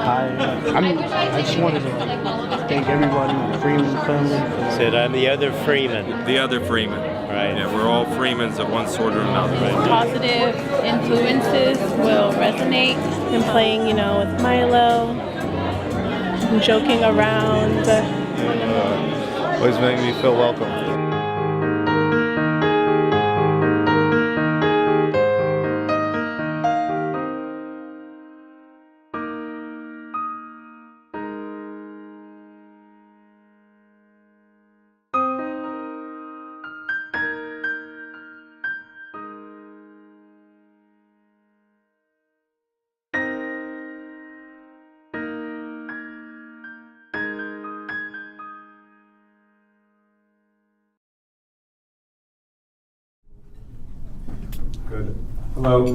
I just wanted to thank everybody in the Freeman family. Said I'm the other Freeman. The other Freeman. Right. Yeah, we're all Freemans of one sort or another. Positive influences will resonate. Been playing, with Milo, and joking around. Always make me feel welcome. Good. Hello,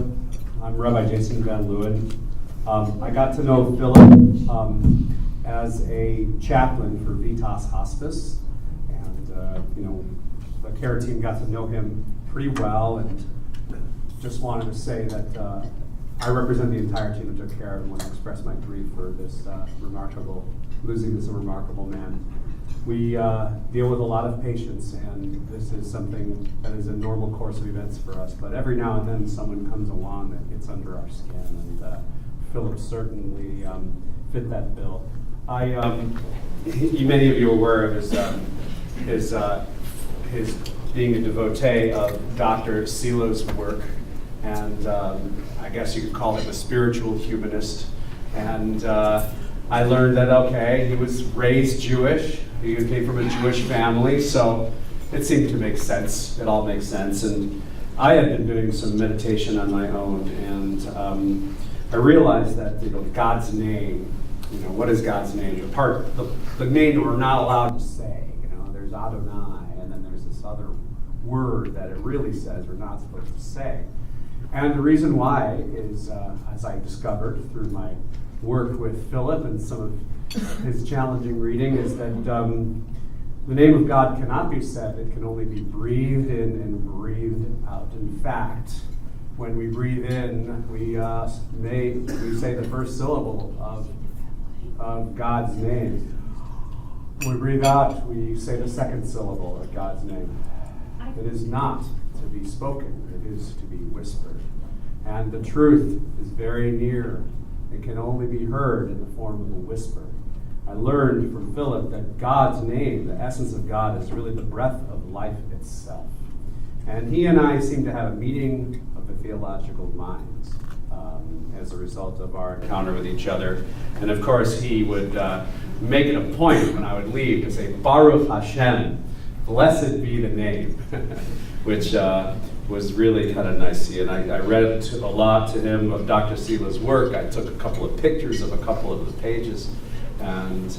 I'm Rabbi Jason Van Leeuwen. I got to know Philip as a chaplain for Vitas Hospice, and the care team got to know him pretty well, and just wanted to say that I represent the entire team that took care of and want to express my grief for this losing this remarkable man. We deal with a lot of patients, and this is something that is a normal course of events for us. But every now and then someone comes along that gets under our skin, and Philip certainly fit that bill. Many of you are aware of his being a devotee of Dr. Silo's work, and I guess you could call him a spiritual humanist. And I learned that, he was raised Jewish. He came from a Jewish family, so it seemed to make sense. It all makes sense. And I had been doing some meditation on my own, and I realized that God's name. What is God's name? The name that we're not allowed to say. There's Adonai, and then there's this other word that it really says we're not supposed to say. And the reason why is, as I discovered through my work with Philip and some of his challenging reading, is that the name of God cannot be said. It can only be breathed in and breathed out. In fact, when we breathe in, we say the first syllable of God's name. When we breathe out, we say the second syllable of God's name. It is not to be spoken, it is to be whispered. And the truth is very near. It can only be heard in the form of a whisper. I learned from Philip that God's name, the essence of God, is really the breath of life itself. And he and I seem to have a meeting of the theological minds as a result of our encounter with each other. And of course, he would make it a point when I would leave to say, Baruch Hashem, blessed be the name, which was really kind of nice. And I read a lot to him of Dr. Sila's work. I took a couple of pictures of a couple of the pages. And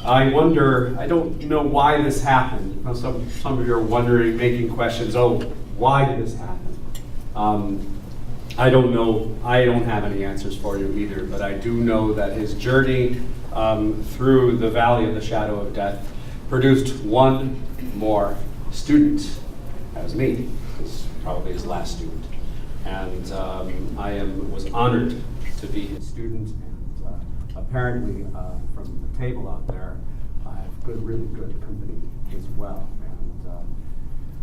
I wonder, I don't know why this happened. Some of you are wondering, making questions, why did this happen? I don't know. I don't have any answers for you either, but I do know that his journey through the valley of the shadow of death produced one more student. That was me. It was probably his last student. And I was honored to be his student. And apparently, from the table out there, I have really good company as well.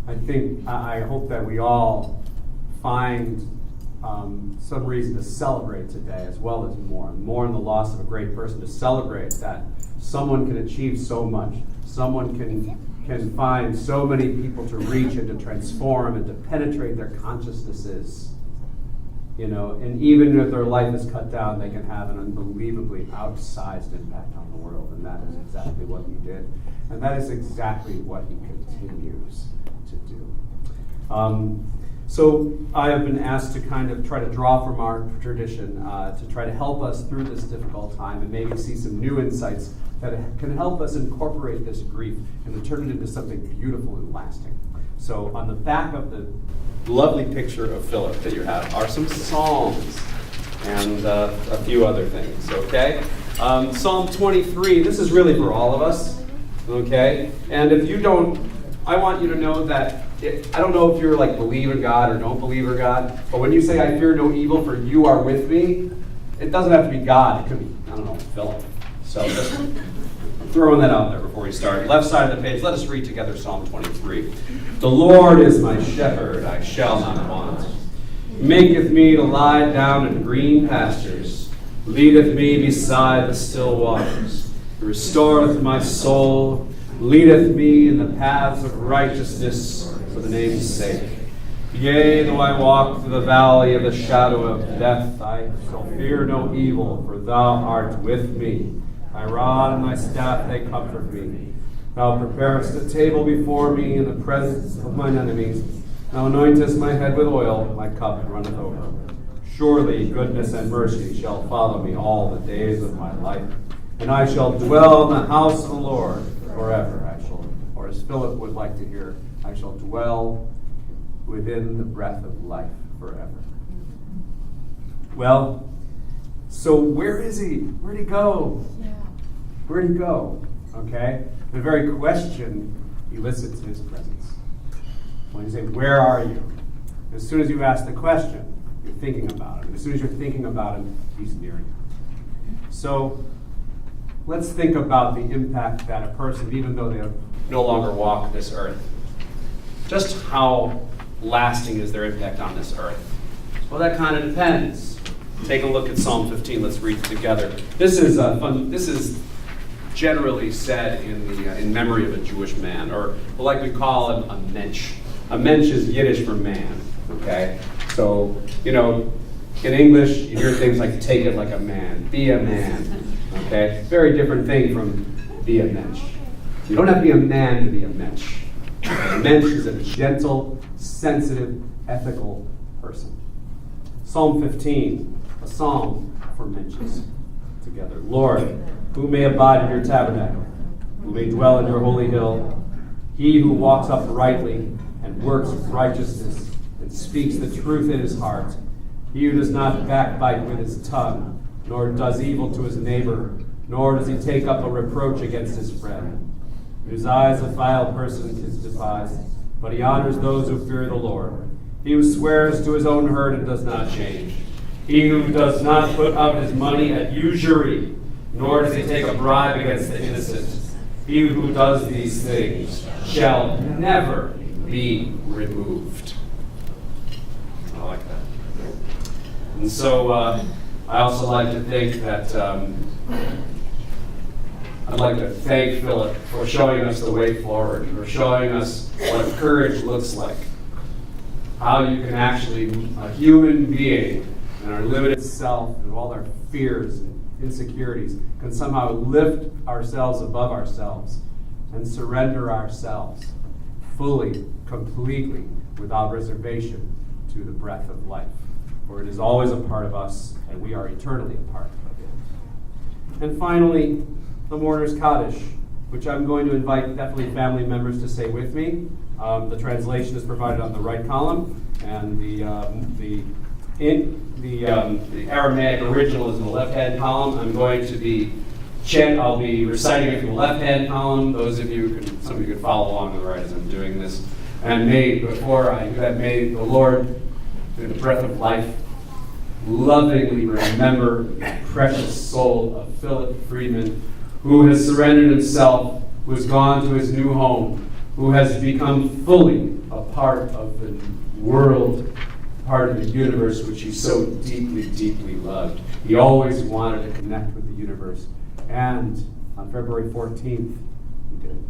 And I hope that we all find some reason to celebrate today, as well as mourn the loss of a great person, to celebrate that someone can achieve so much, someone can find so many people to reach and to transform and to penetrate their consciousnesses, and even if their life is cut down, they can have an unbelievably outsized impact on the world, and that is exactly what he did, and that is exactly what he continues to do. So I have been asked to kind of try to draw from our tradition to try to help us through this difficult time and maybe see some new insights that can help us incorporate this grief and to turn it into something beautiful and lasting. So on the back of the lovely picture of Philip that you have are some psalms and a few other things, okay? Psalm 23, this is really for all of us, okay? And if you don't, I want you to know that I don't know if you're believe in God or don't believe in God, but when you say, I fear no evil, for you are with me, It doesn't have to be God. It could be, I don't know, Philip. So just throwing that out there before we start. Left side of the page, let us read together Psalm 23. The Lord is my shepherd, I shall not want. Maketh me to lie down in green pastures, leadeth me beside the still waters. He restoreth my soul, leadeth me in the paths of righteousness for the name's sake. Yea, though I walk through the valley of the shadow of death, I shall fear no evil, for thou art with me. Thy rod and thy staff, they comfort me. Thou preparest a table before me in the presence of mine enemies. Thou anointest my head with oil, my cup runneth over. Surely goodness and mercy shall follow me all the days of my life, and I shall dwell in the house of the Lord forever. I shall, or as Philip would like to hear, I shall dwell within the breath of life forever. Well, so where is he? Where'd he go? Where'd he go? Okay? The very question elicits his presence. When you say, where are you? As soon as you ask the question, you're thinking about him. As soon as you're thinking about him, he's near you. So let's think about the impact that a person, even though they no longer walk this earth, just how lasting is their impact on this earth? Well, that kind of depends. Take a look at Psalm 15. Let's read it together. This is fun. This is generally said in memory of a Jewish man, or like we call him a mensch. A mensch is Yiddish for man. Okay, so in English you hear things like "take it like a man," "be a man." Okay, very different thing from "be a mensch." You don't have to be a man to be a mensch. A mensch is a gentle, sensitive, ethical person. Psalm 15, a psalm for mensches. Together. Lord, who may abide in your tabernacle, who may dwell in your holy hill, he who walks uprightly and works righteousness and speaks the truth in his heart, he who does not backbite with his tongue, nor does evil to his neighbor, nor does he take up a reproach against his friend, whose eyes a vile person is despised, but he honors those who fear the Lord. He who swears to his own hurt and does not change. He who does not put up his money at usury, nor does he take a bribe against the innocent. He who does these things shall never be removed. I like that. And so I also like to think that I'd like to thank Philip for showing us the way forward, for showing us what courage looks like. How you can actually, a human being, and our limited self and all our fears and insecurities, can somehow lift ourselves above ourselves and surrender ourselves fully, completely, without reservation to the breath of life. For it is always a part of us, and we are eternally a part of it. And finally, the Mourner's Kaddish, which I'm going to invite definitely family members to say with me. The translation is provided on the right column, and the Aramaic original is in the left-hand column. I'm going to be I'll be reciting it from the left-hand column. Those of you, some of you can follow along on the right as I'm doing this. And may the Lord, through the breath of life, lovingly remember the precious soul of Philip Freeman, who has surrendered himself, who has gone to his new home, who has become fully a part of the world, part of the universe which he so deeply, deeply loved. He always wanted to connect with the universe. And on February 14th, he did.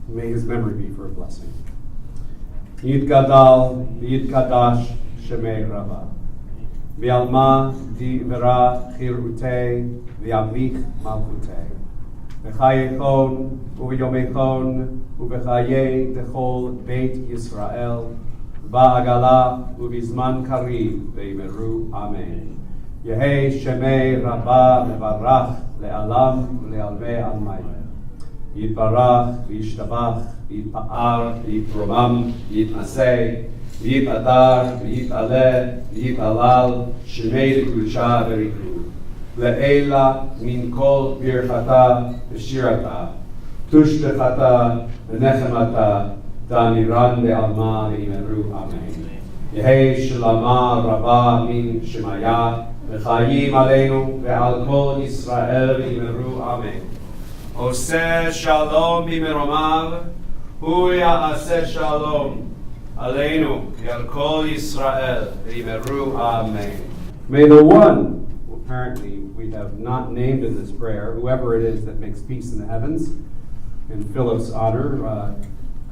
May his memory be for a blessing. Yitgadal, Yitkadash, Shemei Rabba. V'alma di vera chirute, v'amich malchute. V'chayechon, u'v'yomechon, u'v'chaye dechol Beit Yisrael, v'agala, u'v'zman kariv, v'yimeru Amen. Yehei Shemei Rabba mevarach le'alam le'almei almai. Yitbarach, v'yishtabach, v'yitpa'ar, v'yitromam, v'yitnasei, v'yitadar, v'yitaleh, v'yitalal, Shemei d'Kudusha v'riku. Le'ela min kol birchata v'shirata, tushbechata v'nechemata, daniran le'alma v'imeru Amen. Yehi Shalama Rabba Min Shemaya V'chayim Aleinu Ve'al Kol Yisrael Yimeru Amen. Oseh Shalom B'meromav Hu Ya'aseh Shalom Aleinu Ve'al Kol Yisrael Yimeru Amen. May the one, apparently we have not named in this prayer, whoever it is that makes peace in the heavens, in Philip's honor,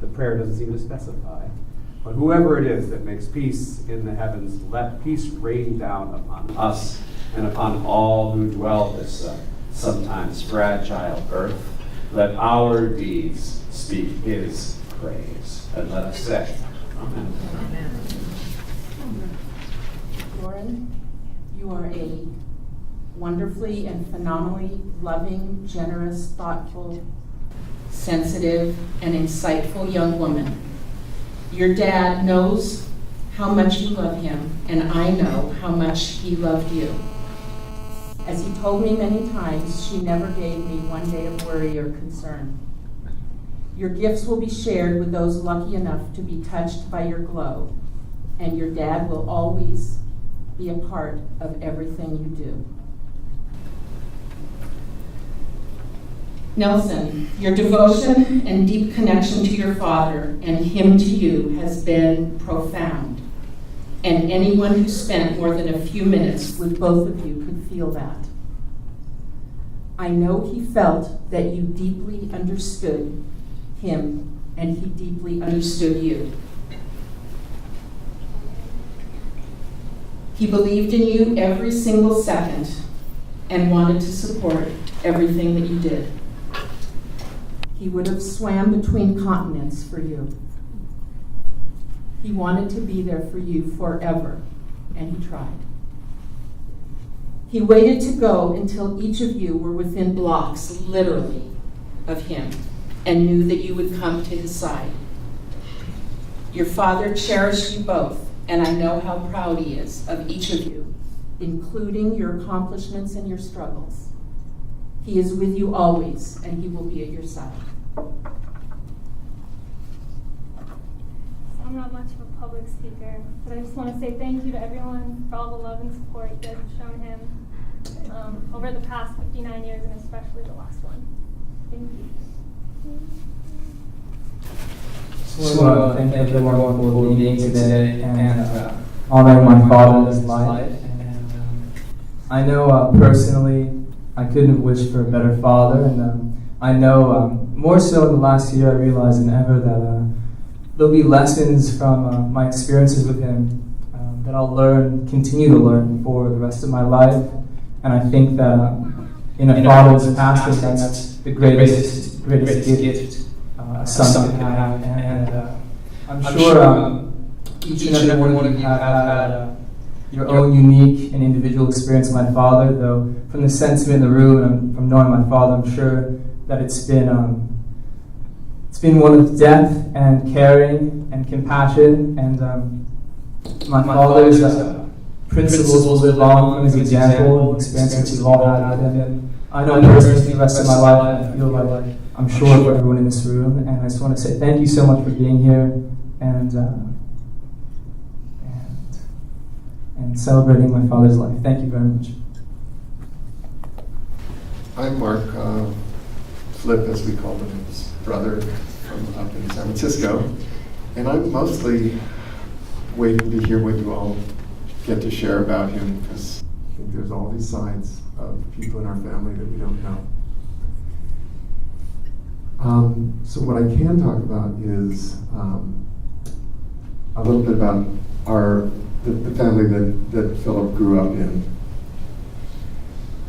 the prayer doesn't seem to specify. But whoever it is that makes peace in the heavens, let peace rain down upon us and upon all who dwell this sometimes fragile earth. Let our deeds speak his praise. And let us say, Amen. Lauren, you are a wonderfully and phenomenally loving, generous, thoughtful, sensitive, and insightful young woman. Your dad knows how much you love him, and I know how much he loved you. As he told me many times, she never gave me one day of worry or concern. Your gifts will be shared with those lucky enough to be touched by your glow, and your dad will always be a part of everything you do. Nelson, your devotion and deep connection to your father and him to you has been profound. And anyone who spent more than a few minutes with both of you could feel that. I know he felt that you deeply understood him and he deeply understood you. He believed in you every single second and wanted to support everything that you did. He would have swam between continents for you. He wanted to be there for you forever, and he tried. He waited to go until each of you were within blocks, literally, of him, and knew that you would come to his side. Your father cherished you both, and I know how proud he is of each of you, including your accomplishments and your struggles. He is with you always, and he will be at your side. I'm not much of a public speaker, but I just want to say thank you to everyone for all the love and support you guys have shown him over the past 59 years, and especially the last one. Thank you. So thank everyone for being here today and honoring my father's life. And I know personally I couldn't have wished for a better father, and I know more so in the last year I realized than ever that there'll be lessons from my experiences with him that I'll continue to learn for the rest of my life. And I think that in a father's passing, that's the greatest gift a son can have. And I'm sure each and every one of you have had your own unique and individual experience with my father, though from the sentiment in the room and from knowing my father, I'm sure that it's been one of depth and caring and compassion, and my father's principles will live on from his example, experiences we've all had with him. I know personally the rest of my life, I feel like I'm sure for everyone in this room, and I just want to say thank you so much for being here and celebrating my father's life. Thank you very much. I'm Mark Flip, as we call him, his brother from up in San Francisco, and I'm mostly waiting to hear what you all get to share about him, because I think there's all these sides of people in our family that we don't know. So what I can talk about is a little bit about the family that Philip grew up in.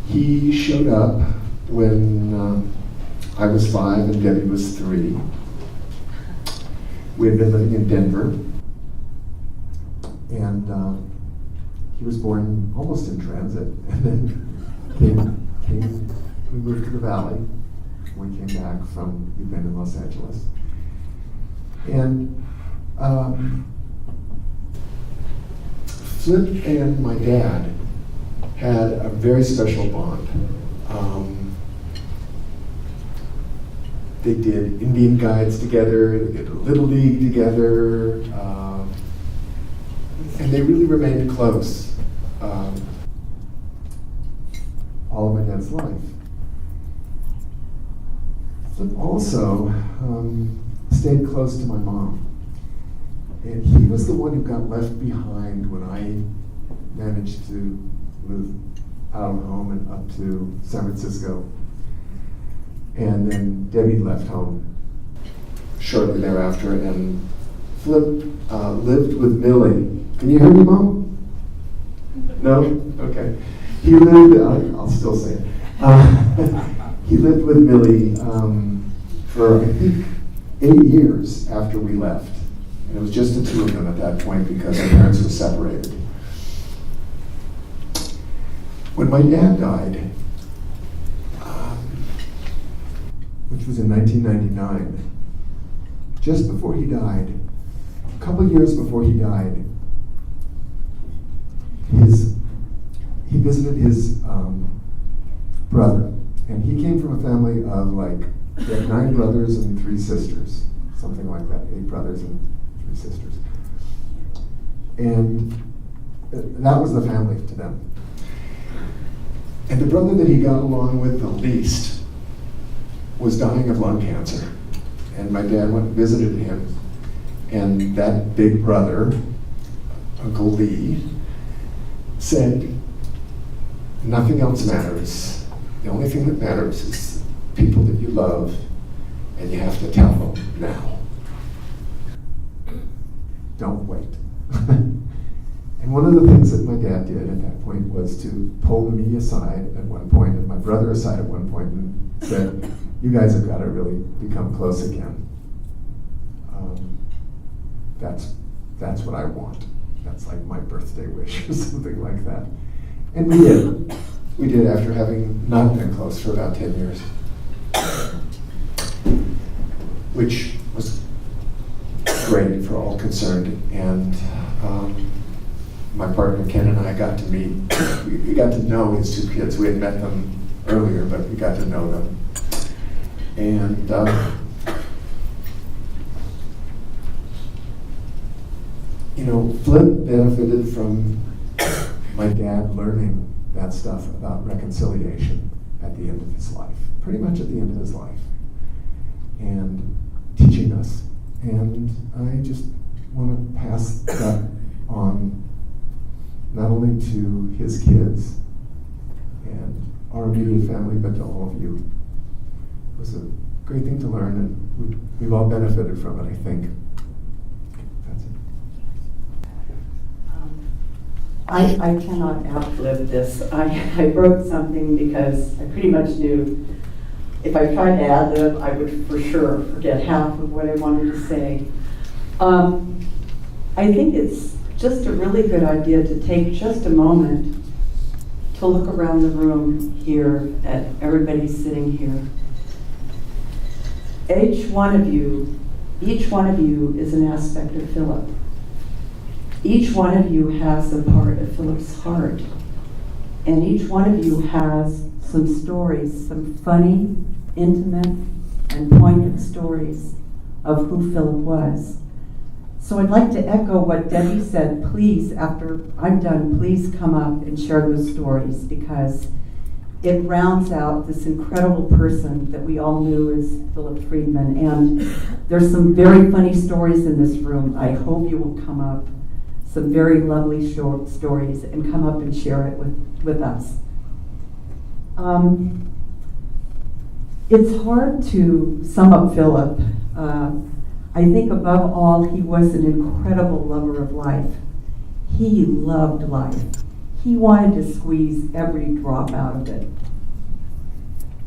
He showed up when I was 5 and Debbie was 3. We had been living in Denver, and he was born almost in transit, and then we moved to the Valley. We came back from, we'd been in Los Angeles. And Flip and my dad had a very special bond. They did Indian guides together, they did a Little League together. And they really remained close all of my dad's life. Flip also stayed close to my mom. And he was the one who got left behind when I managed to move out of home and up to San Francisco. And then Debbie left home shortly thereafter, and Flip lived with Millie. Can you hear me, Mom? No? Okay. He lived, I'll still say it. He lived with Millie for, I think, 8 years after we left. And it was just the two of them at that point because our parents were separated. When my dad died, which was in 1999, just before he died, a couple years before he died, he visited his brother, and he came from a family of he had 9 brothers and 3 sisters, something like that, 8 brothers and 3 sisters. And that was the family to them. And the brother that he got along with the least was dying of lung cancer. And my dad went and visited him. And that big brother, Uncle Lee, said, nothing else matters. The only thing that matters is people that you love, and you have to tell them now. Don't wait. And one of the things that my dad did at that point was to pull me aside at one point, and my brother aside at one point, and said, you guys have got to really become close again. That's what I want. That's like my birthday wish or something like that. And we did. We did after having not been close for about 10 years. Which was great for all concerned. And my partner Ken and I got to meet, we got to know his 2 kids. We had met them earlier, but we got to know them. And Flip benefited from my dad learning that stuff about reconciliation at the end of his life, pretty much at the end of his life, and teaching us. And I just want to pass that on not only to his kids and our immediate family, but to all of you. It was a great thing to learn, and we've all benefited from it, I think. That's it. I cannot outlive this. I wrote something because I pretty much knew if I tried to ad-lib, I would for sure forget half of what I wanted to say. I think it's just a really good idea to take just a moment to look around the room here at everybody sitting here. Each one of you is an aspect of Philip. Each one of you has a part of Philip's heart. And each one of you has some stories, some funny, intimate, and poignant stories of who Philip was. So I'd like to echo what Debbie said. Please, after I'm done, please come up and share those stories, because it rounds out this incredible person that we all knew as Philip Freeman. And there's some very funny stories in this room. I hope you will come up, some very lovely short stories, and come up and share it with us. It's hard to sum up Philip. I think above all, he was an incredible lover of life. He loved life. He wanted to squeeze every drop out of it.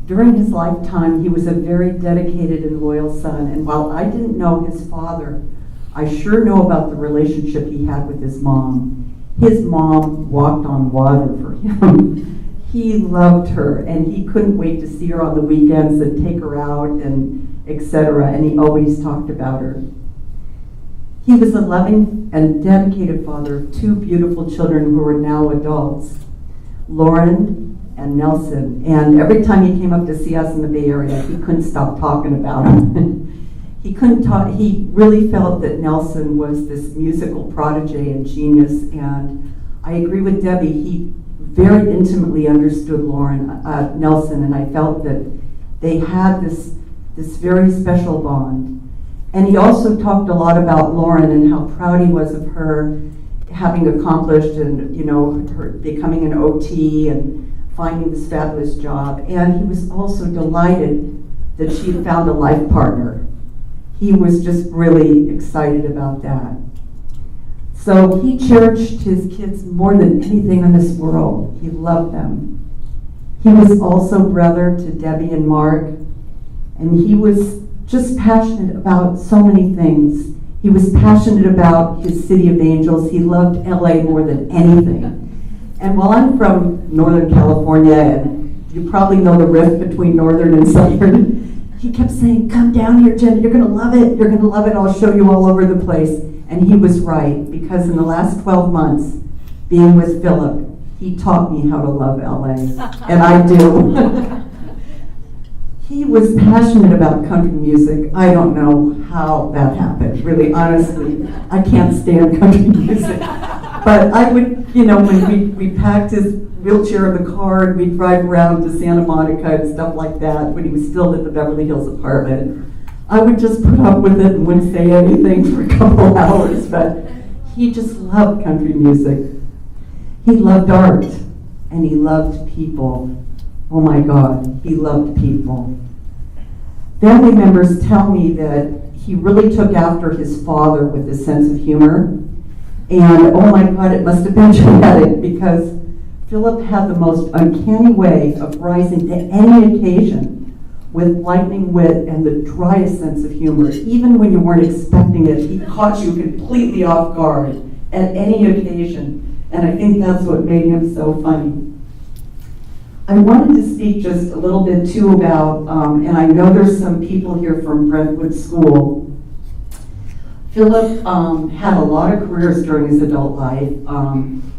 During his lifetime, he was a very dedicated and loyal son, and while I didn't know his father, I sure know about the relationship he had with his mom. His mom walked on water for him. He loved her, and he couldn't wait to see her on the weekends and take her out and etc., and he always talked about her. He was a loving and dedicated father of 2 beautiful children who are now adults, Lauren and Nelson. And every time he came up to see us in the Bay Area, he couldn't stop talking about them. he couldn't talk. He really felt that Nelson was this musical prodigy and genius, and I agree with Debbie. He very intimately understood Nelson, and I felt that they had this very special bond. And he also talked a lot about Lauren and how proud he was of her having accomplished and, her becoming an OT and finding this fabulous job. And he was also delighted that she had found a life partner. He was just really excited about that. So he cherished his kids more than anything in this world. He loved them. He was also brother to Debbie and Mark, and he was just passionate about so many things. He was passionate about his City of Angels. He loved LA more than anything. And while I'm from Northern California, and you probably know the rift between Northern and Southern, he kept saying, "Come down here, Jen, you're gonna love it, you're gonna love it, I'll show you all over the place." And he was right, because in the last 12 months, being with Philip, he taught me how to love LA, and I do. He was passionate about country music. I don't know how that happened, really, honestly. I can't stand country music. But I would, when we packed his wheelchair in the car and we'd drive around to Santa Monica and stuff like that, when he was still at the Beverly Hills apartment, I would just put up with it and wouldn't say anything for a couple hours. But he just loved country music. He loved art, and he loved people. Oh my God, he loved people. Family members tell me that he really took after his father with his sense of humor. And oh my God, it must have been genetic, because Philip had the most uncanny way of rising to any occasion with lightning wit and the driest sense of humor. Even when you weren't expecting it, he caught you completely off guard at any occasion. And I think that's what made him so funny. I wanted to speak just a little bit too about, and I know there's some people here from Brentwood School. Philip had a lot of careers during his adult life.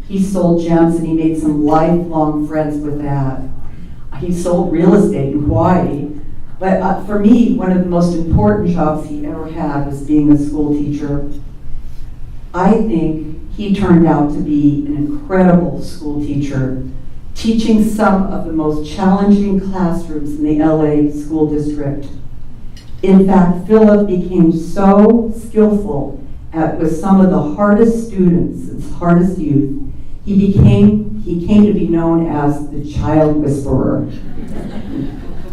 He sold gems, and he made some lifelong friends with that. He sold real estate in Hawaii. But for me, one of the most important jobs he ever had was being a school teacher. I think he turned out to be an incredible school teacher, teaching some of the most challenging classrooms in the LA school district. In fact, Philip became so skillful with some of the hardest students, its hardest youth, he came to be known as the child whisperer.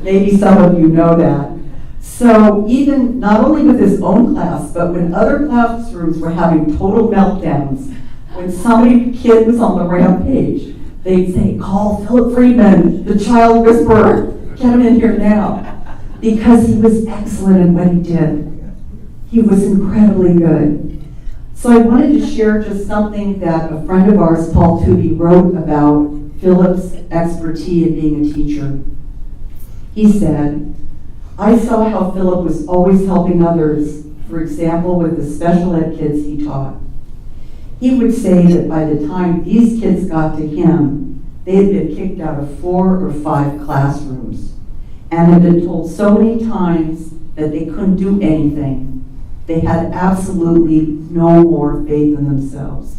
Maybe some of you know that. So even not only with his own class, but when other classrooms were having total meltdowns, when somebody kid was on the rampage, they'd say, "Call Philip Freeman, the child whisperer. Get him in here now." Because he was excellent in what he did. He was incredibly good. So I wanted to share just something that a friend of ours, Paul Tooby, wrote about Philip's expertise in being a teacher. He said, "I saw how Philip was always helping others, for example, with the special ed kids he taught. He would say that by the time these kids got to him, they had been kicked out of 4 or 5 classrooms and had been told so many times that they couldn't do anything. They had absolutely no more faith in themselves."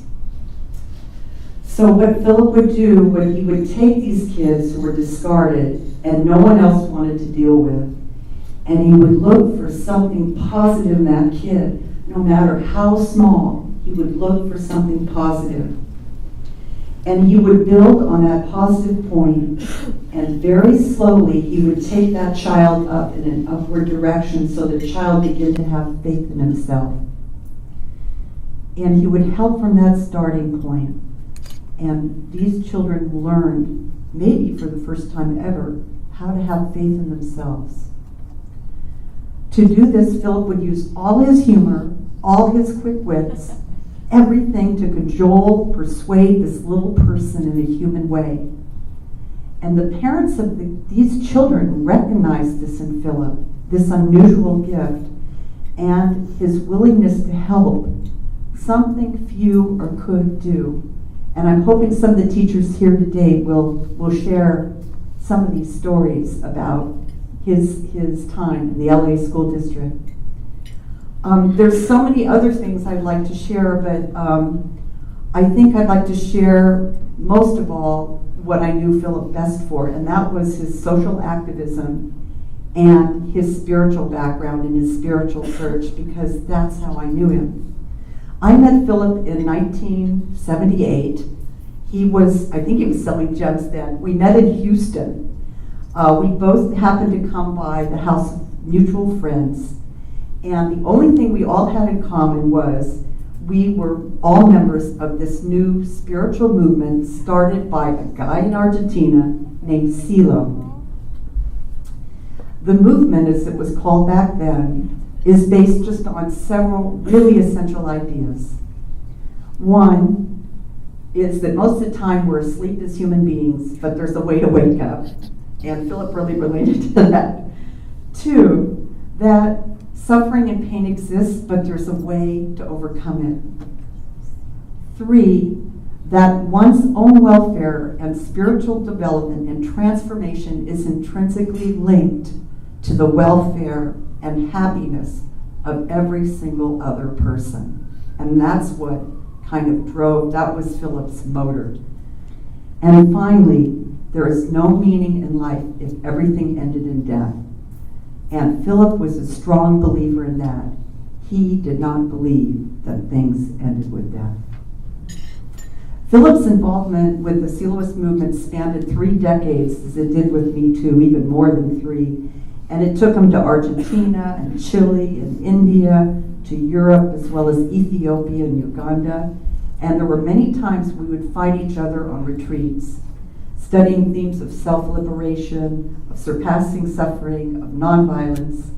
So what Philip would do when he would take these kids who were discarded and no one else wanted to deal with, and he would look for something positive in that kid, no matter how small, he would look for something positive. And he would build on that positive point, and very slowly he would take that child up in an upward direction so the child began to have faith in himself. And he would help from that starting point. And these children learned, maybe for the first time ever, how to have faith in themselves. To do this, Philip would use all his humor, all his quick wits, everything to cajole, persuade this little person in a human way. And the parents of these children recognized this in Philip, this unusual gift, and his willingness to help, something few or could do. And I'm hoping some of the teachers here today will share some of these stories about his time in the LA School District. There's so many other things I'd like to share, but I think I'd like to share most of all what I knew Philip best for, and that was his social activism and his spiritual background and his spiritual search, because that's how I knew him. I met Philip in 1978. I think he was selling gems then. We met in Houston. We both happened to come by the house of mutual friends, and the only thing we all had in common was we were all members of this new spiritual movement started by a guy in Argentina named Silo. The movement, as it was called back then, is based just on several really essential ideas. One is that most of the time we're asleep as human beings, but there's a way to wake up. And Philip really related to that. Two, that suffering and pain exists, but there's a way to overcome it. Three, that one's own welfare and spiritual development and transformation is intrinsically linked to the welfare and happiness of every single other person. And that's what kind of that was Philip's motor. And finally, there is no meaning in life if everything ended in death. And Philip was a strong believer in that. He did not believe that things ended with death. Philip's involvement with the Siloist movement spanned 3 decades, as it did with me too, even more than 3. And it took him to Argentina and Chile and India, to Europe, as well as Ethiopia and Uganda. And there were many times we would find each other on retreats, studying themes of self-liberation, of surpassing suffering, of nonviolence.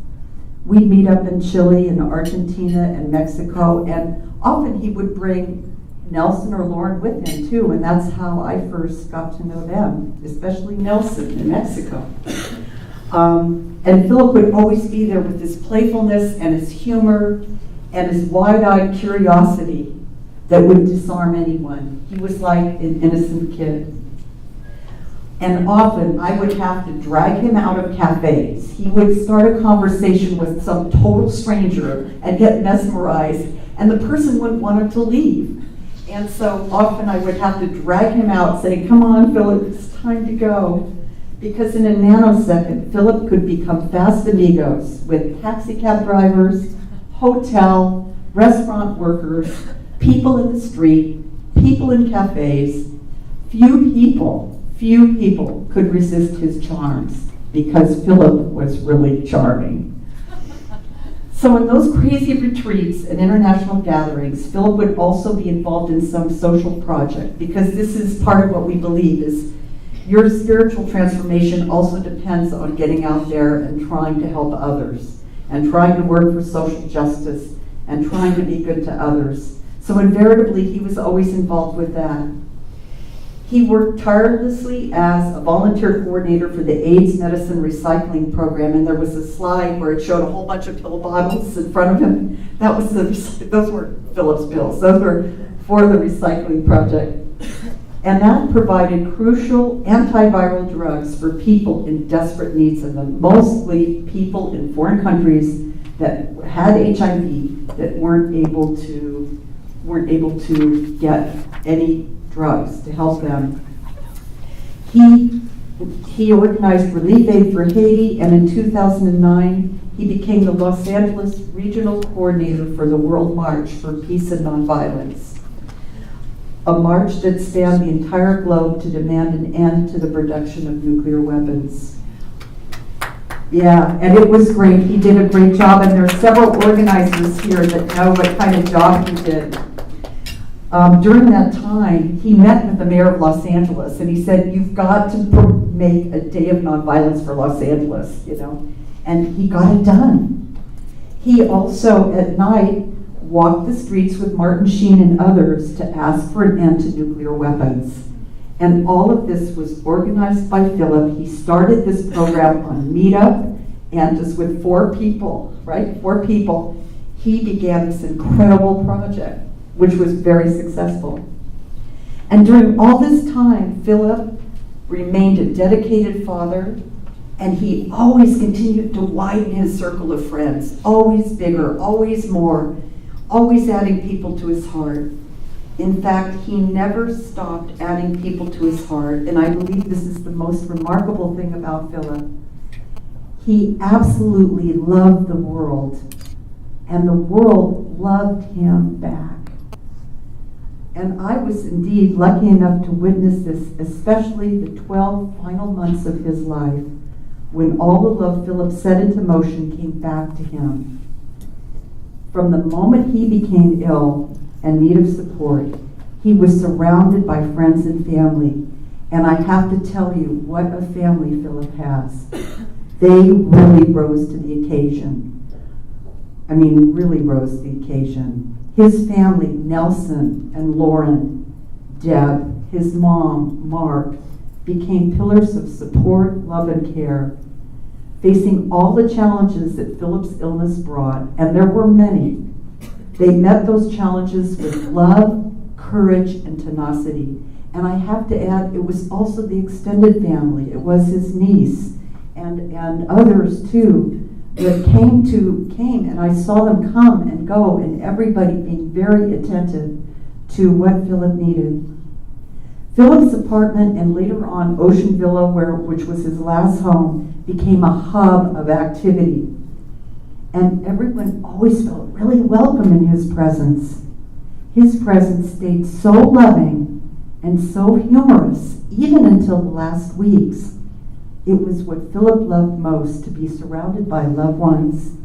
We'd meet up in Chile and Argentina and Mexico, and often he would bring Nelson or Lauren with him too, and that's how I first got to know them, especially Nelson in Mexico. And Philip would always be there with his playfulness and his humor and his wide-eyed curiosity that would disarm anyone. He was like an innocent kid. And often I would have to drag him out of cafes. He would start a conversation with some total stranger and get mesmerized, and the person wouldn't want him to leave. And so often I would have to drag him out, saying, "Come on, Philip, it's time to go." Because in a nanosecond, Philip could become fast amigos with taxi cab drivers, hotel, restaurant workers, people in the street, people in cafes. Few people could resist his charms, because Philip was really charming. So in those crazy retreats and international gatherings, Philip would also be involved in some social project, because this is part of what we believe is your spiritual transformation also depends on getting out there and trying to help others, and trying to work for social justice, and trying to be good to others. So invariably, he was always involved with that. He worked tirelessly as a volunteer coordinator for the AIDS medicine recycling program, and there was a slide where it showed a whole bunch of pill bottles in front of him. Those weren't Philip's pills, those were for the recycling project. And that provided crucial antiviral drugs for people in desperate needs of them, mostly people in foreign countries that had HIV that weren't able to get any drugs to help them. He organized relief aid for Haiti, and in 2009 he became the Los Angeles Regional Coordinator for the World March for Peace and Nonviolence, a march that spanned the entire globe to demand an end to the production of nuclear weapons. Yeah, and it was great. He did a great job, and there are several organizers here that know what kind of job he did. During that time, he met with the mayor of Los Angeles, and he said, "You've got to make a day of nonviolence for Los Angeles," and he got it done. He also, at night, walked the streets with Martin Sheen and others to ask for an end to nuclear weapons. And all of this was organized by Philip. He started this program on Meetup, and just with 4 people, right? 4 people, he began this incredible project, which was very successful. And during all this time, Philip remained a dedicated father, And he always continued to widen his circle of friends, always bigger, always more, always adding people to his heart. In fact, he never stopped adding people to his heart, and I believe this is the most remarkable thing about Philip. He absolutely loved the world, and the world loved him back. And I was indeed lucky enough to witness this, especially the 12 final months of his life, when all the love Philip set into motion came back to him. From the moment he became ill and needed support, he was surrounded by friends and family. And I have to tell you what a family Philip has. They really rose to the occasion. I mean, really rose to the occasion. His family, Nelson and Lauren, Deb, his mom, Mark, became pillars of support, love, and care. Facing all the challenges that Philip's illness brought, and there were many, they met those challenges with love, courage, and tenacity. And I have to add, it was also the extended family. It was his niece and others too that came, and I saw them come and go, and everybody being very attentive to what Philip needed. Philip's apartment and later on Ocean Villa, which was his last home, became a hub of activity. And everyone always felt really welcome in his presence. His presence stayed so loving and so humorous, even until the last weeks. It was what Philip loved most, to be surrounded by loved ones,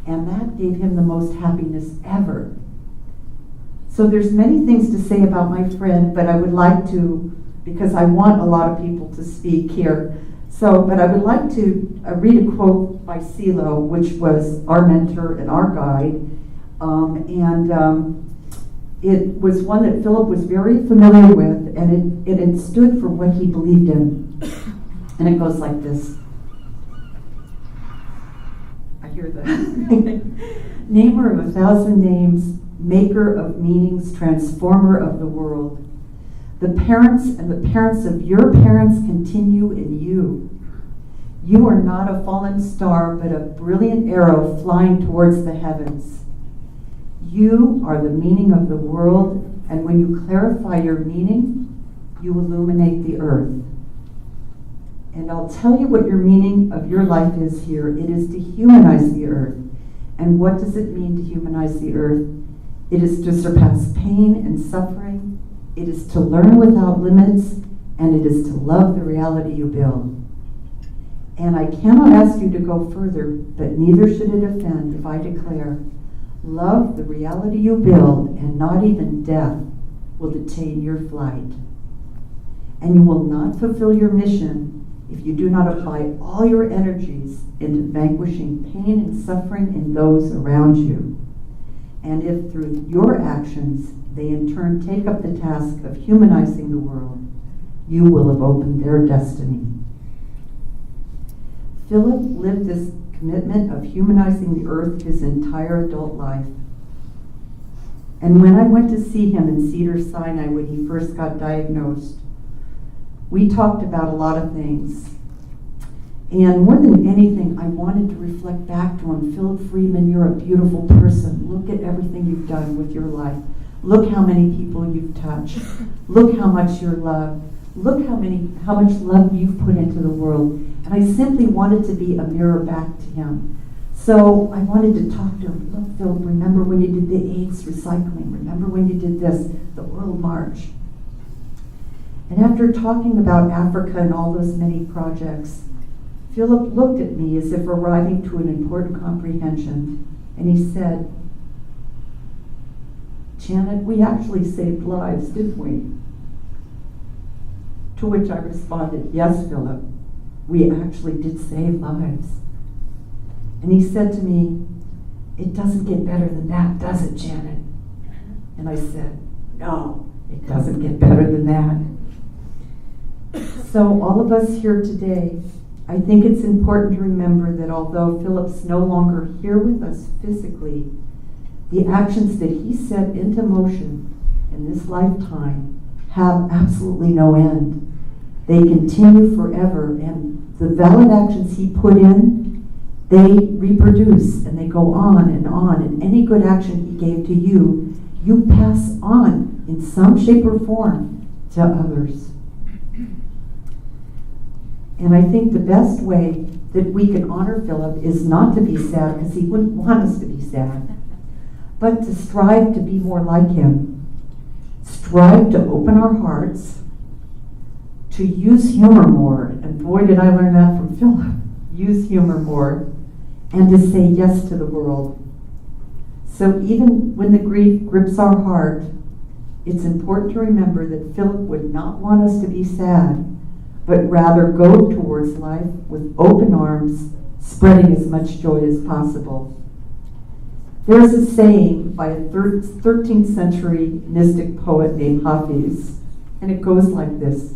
and that gave him the most happiness ever. So there's many things to say about my friend, but I would like to, because I want a lot of people to speak here, but I would like to read a quote by CeeLo, which was our mentor and our guide, it was one that Philip was very familiar with, and it stood for what he believed in. And it goes like this. I hear the namer of 1,000 names, maker of meanings, transformer of the world. The parents and the parents of your parents continue in you. You are not a fallen star, but a brilliant arrow flying towards the heavens. You are the meaning of the world, and when you clarify your meaning, you illuminate the earth. And I'll tell you what your meaning of your life is here. It is to humanize the earth. And what does it mean to humanize the earth? It is to surpass pain and suffering. It is to learn without limits. And it is to love the reality you build. And I cannot ask you to go further, but neither should it offend if I declare, love the reality you build, and not even death will detain your flight. And you will not fulfill your mission if you do not apply all your energies into vanquishing pain and suffering in those around you. And if through your actions they in turn take up the task of humanizing the world, you will have opened their destiny. Philip lived this commitment of humanizing the earth his entire adult life. And when I went to see him in Cedars-Sinai when he first got diagnosed, we talked about a lot of things. And more than anything, I wanted to reflect back to him, Philip Freeman, you're a beautiful person. Look at everything you've done with your life. Look how many people you've touched. Look how much you're loved. Look how much love you've put into the world. And I simply wanted to be a mirror back to him. So I wanted to talk to him. Look, Philip, remember when you did the AIDS recycling? Remember when you did this, the World March? And after talking about Africa and all those many projects, Philip looked at me as if arriving to an important comprehension, and he said, Janet, we actually saved lives, didn't we? To which I responded, yes, Philip, we actually did save lives. And he said to me, it doesn't get better than that, does it, Janet? And I said, no, it doesn't get better than that. So all of us here today, I think it's important to remember that although Philip's no longer here with us physically, the actions that he set into motion in this lifetime have absolutely no end. They continue forever, and the valid actions he put in, they reproduce and they go on, and any good action he gave to you, you pass on in some shape or form to others. And I think the best way that we can honor Philip is not to be sad, because he wouldn't want us to be sad, but to strive to be more like him. Strive to open our hearts, to use humor more, and boy did I learn that from Philip. Use humor more, and to say yes to the world. So even when the grief grips our heart, it's important to remember that Philip would not want us to be sad, but rather go towards life with open arms, spreading as much joy as possible. There's a saying by a 13th century mystic poet named Hafiz, and it goes like this: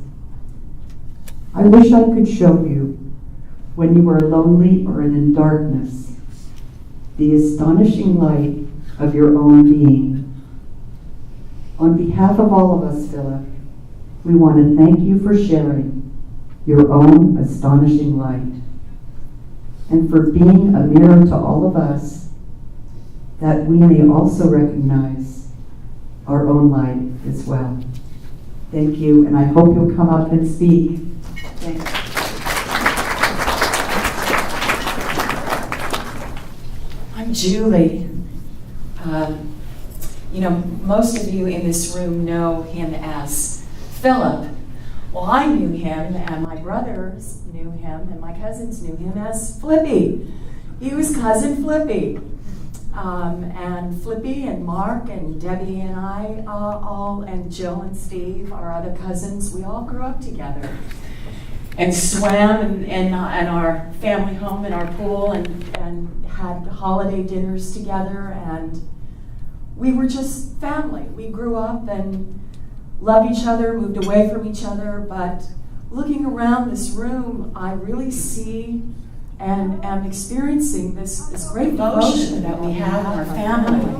I wish I could show you, when you are lonely or in darkness, the astonishing light of your own being. On behalf of all of us, Philip, we want to thank you for sharing your own astonishing light, and for being a mirror to all of us, that we may also recognize our own light as well. Thank you, and I hope you'll come up and speak. Thanks. I'm Julie. Most of you in this room know him as Philip. Well, I knew him, and my brothers knew him, and my cousins knew him as Flippy. He was Cousin Flippy. And Flippy and Mark and Debbie and I and Jill and Steve, our other cousins, we all grew up together and swam in our family home in our pool and had holiday dinners together, and we were just family. We grew up and loved each other, moved away from each other, but looking around this room, I really see and am experiencing this great devotion that we have in our family.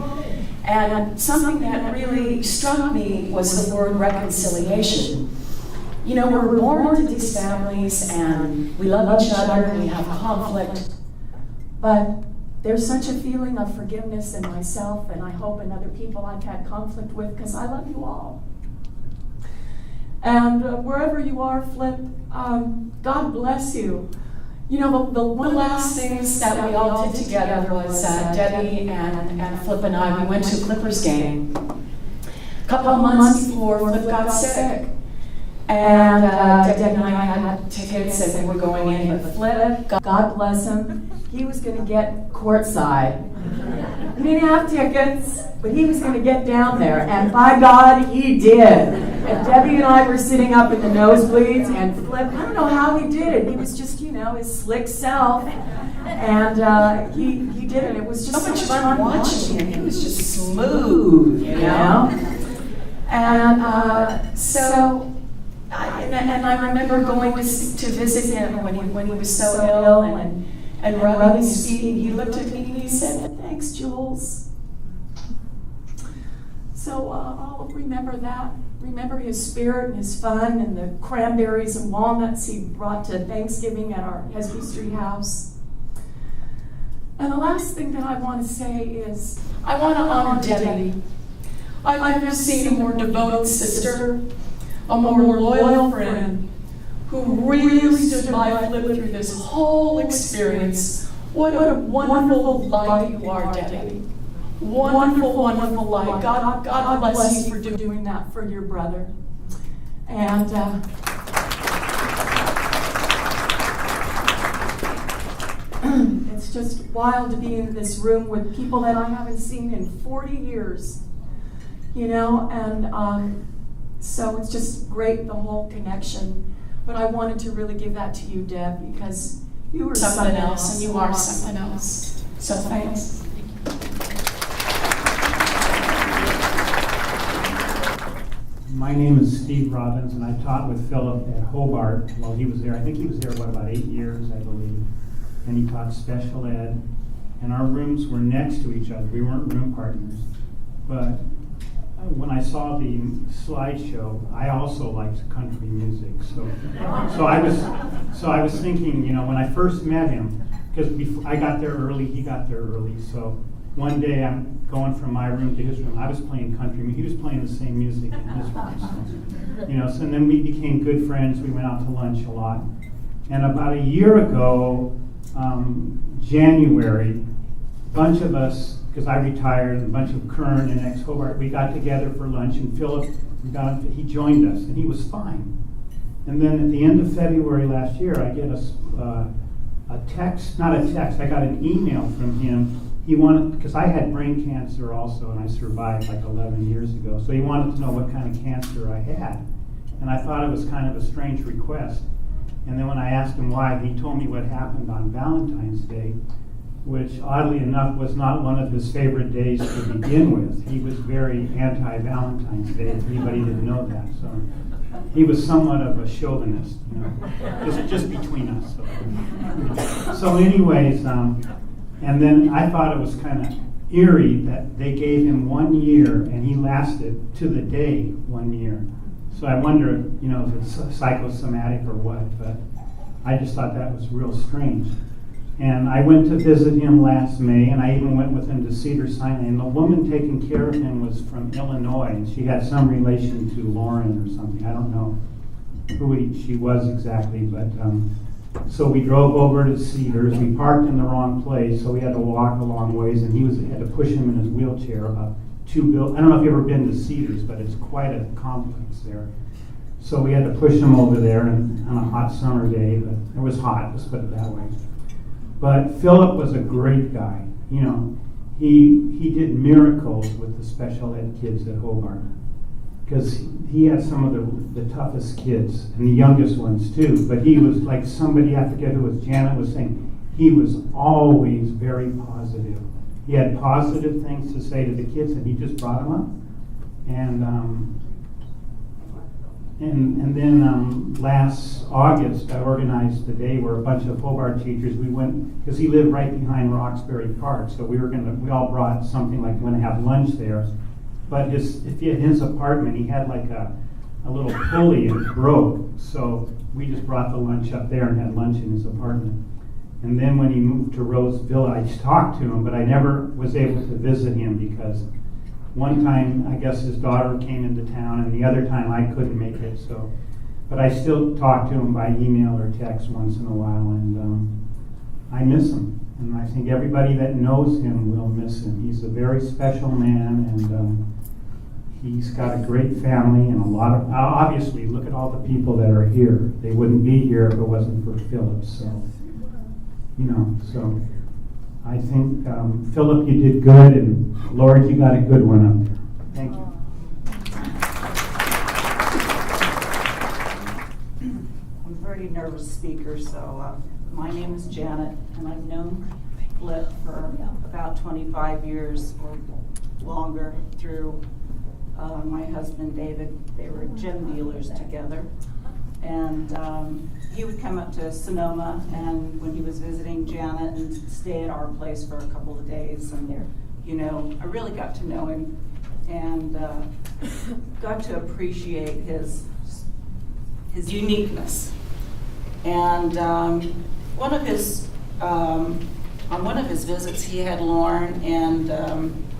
And something that really struck me was the word reconciliation. We're born into these families and we love each other and we have conflict, but there's such a feeling of forgiveness in myself, and I hope in other people I've had conflict with, because I love you all. And wherever you are, Flip, God bless you. The one of the last things that we all did together was Debbie and Flip and I, we went to a Clippers game a couple of months before Flip got sick. And Debbie and I had tickets and we were going in, but Flip, God bless him, he was going to get courtside. He didn't have tickets, but he was going to get down there, and by God, he did. And Debbie and I were sitting up in the nosebleeds, and Flip, I don't know how he did it. He was just, his slick self, and he did it. It was just so much fun watching him. He was just smooth, And so, I remember going to visit him when he was so ill and rubbing his feet. He looked at me and he said, "Thanks, Jules." So I'll remember that. Remember his spirit and his fun and the cranberries and walnuts he brought to Thanksgiving at our Hesby Street house. And the last thing that I want to say is I want to honor Debbie. I've never seen a more devoted sister, a more loyal friend, who really stood by Flip through this whole experience. What a wonderful light you are, Debbie. Wonderful, wonderful light. God bless you for doing that for your brother. And it's just wild to be in this room with people that I haven't seen in 40 years. And so it's just great, the whole connection. But I wanted to really give that to you, Deb, because you were something else and you are something else. So thanks. My name is Steve Robbins, and I taught with Philip at Hobart while he was there. I think he was there, about 8 years, I believe. And he taught special ed, and our rooms were next to each other. We weren't room partners. But when I saw the slideshow, I also liked country music. So So I was thinking, you know, when I first met him, because I got there early, he got there early, so one day I'm going from my room to his room. I was playing country music. He was playing the same music in his room. So, you know, so and then we became good friends. We went out to lunch a lot. And about a year ago, January, a bunch of us, because I retired, and a bunch of current and ex-Hobart, we got together for lunch, and Philip, he joined us, and he was fine. And then at the end of February last year, I get a text, not a text, I got an email from him. He wanted, because I had brain cancer also, and I survived like 11 years ago, so he wanted to know what kind of cancer I had. And I thought it was kind of a strange request. And then when I asked him why, he told me what happened on Valentine's Day, which oddly enough was not one of his favorite days to begin with. He was very anti-Valentine's Day, if anybody didn't know that. So he was somewhat of a chauvinist, you know, just between us. So anyways, and then I thought it was kind of eerie that they gave him 1 year and he lasted to the day 1 year. So I wonder, you know, if it's psychosomatic or what, but I just thought that was real strange. And I went to visit him last May, and I even went with him to Cedars-Sinai, and the woman taking care of him was from Illinois, and she had some relation to Lauren or something. I don't know who she was exactly, but so we drove over to Cedars. We parked in the wrong place, so we had to walk a long ways, and had to push him in his wheelchair about I don't know if you've ever been to Cedars, but it's quite a complex there. So we had to push him over there on a hot summer day, but it was hot, let's put it that way. But Philip was a great guy. You know, he did miracles with the special ed kids at Hobart, because he had some of the toughest kids, and the youngest ones too. But he was like somebody, I forget who it was, Janet was saying, he was always very positive. He had positive things to say to the kids, and he just brought them up. And then last August, I organized the day where a bunch of Hobart teachers, we went, because he lived right behind Roxbury Park, so we all brought something like we're going to have lunch there. But his apartment, he had like a little pulley and it broke, so we just brought the lunch up there and had lunch in his apartment. And then when he moved to Roseville, I talked to him, but I never was able to visit him because one time, I guess his daughter came into town, and the other time I couldn't make it. So, but I still talk to him by email or text once in a while, and I miss him. And I think everybody that knows him will miss him. He's a very special man, and he's got a great family and a lot of. Obviously, look at all the people that are here. They wouldn't be here if it wasn't for Philip. So, you know, so. I think, Philip, you did good, and Lord, you got a good one up there. Thank you. I'm a very nervous speaker, so my name is Janet, and I've known Flip for about 25 years or longer through my husband, David. They were gym dealers together. And he would come up to Sonoma, and when he was visiting Janet, and stay at our place for a couple of days. And you know, I really got to know him, and got to appreciate his uniqueness. And on one of his visits, he had Lauren and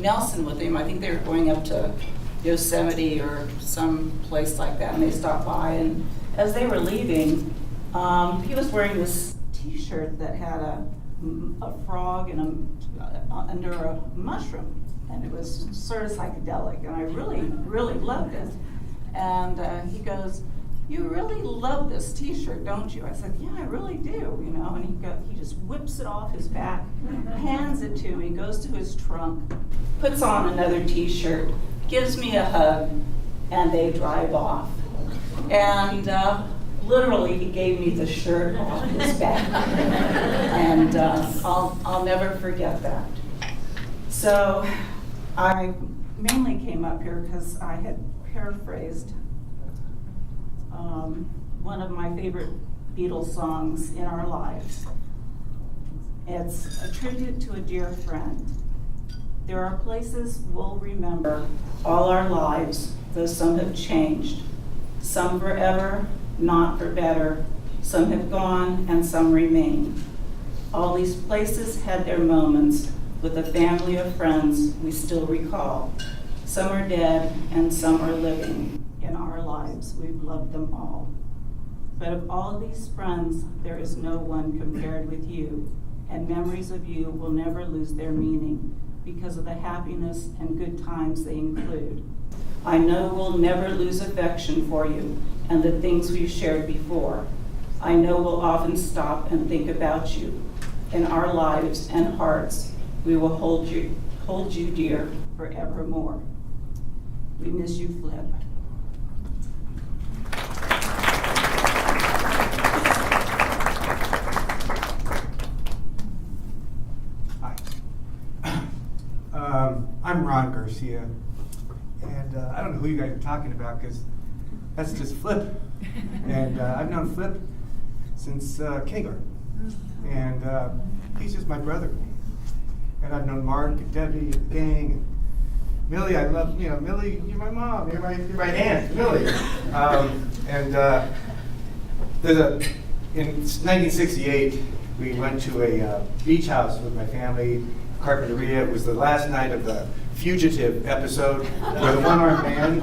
Nelson with him. I think they were going up to Yosemite or some place like that, and they stopped by. And as they were leaving, he was wearing this T-shirt that had a frog and under a mushroom, and it was sort of psychedelic, and I really, really loved it. And he goes, "You really love this T-shirt, don't you?" I said, "Yeah, I really do, you know." And he just whips it off his back, hands it to me, goes to his trunk, puts on another T-shirt, gives me a hug, and they drive off. And literally, he gave me the shirt off his back, and I'll never forget that. So I mainly came up here because I had paraphrased one of my favorite Beatles songs in our lives. It's a tribute to a dear friend. There are places we'll remember all our lives, though some have changed. Some forever, not for better. Some have gone and some remain. All these places had their moments with a family of friends we still recall. Some are dead and some are living. In our lives, we've loved them all. But of all these friends, there is no one compared with you, and memories of you will never lose their meaning because of the happiness and good times they include. I know we'll never lose affection for you and the things we've shared before. I know we'll often stop and think about you. In our lives and hearts, we will hold you dear forevermore. We miss you, Flip. I'm Ron Garcia, and I don't know who you guys are talking about because that's just Flip. And I've known Flip since kindergarten, and he's just my brother. And I've known Mark and Debbie and the gang. And Millie, I love, Millie, you're my mom, you're my aunt, Millie. In 1968, we went to a beach house with my family, Carpinteria. It was the last night of the Fugitive episode where the one-armed man,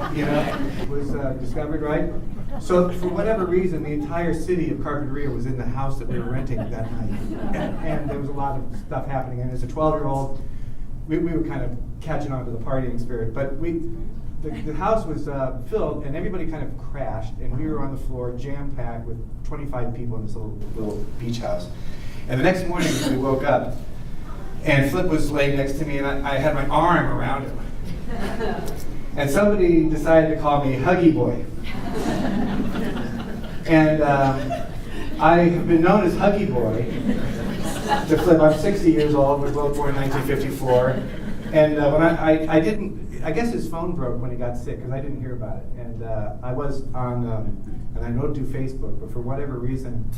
was discovered, right? So for whatever reason, the entire city of Carpinteria was in the house that we were renting that night. And there was a lot of stuff happening. And as a 12-year-old, we were kind of catching on to the partying spirit. But the house was filled, and everybody kind of crashed, and we were on the floor, jam-packed with 25 people in this little beach house. And the next morning, we woke up, and Flip was laying next to me, and I had my arm around him. And somebody decided to call me Huggy Boy. And I have been known as Huggy Boy to Flip. I'm 60 years old, was both born in 1954. And when I guess his phone broke when he got sick, because I didn't hear about it. And I was on, and I don't do Facebook, but for whatever reason,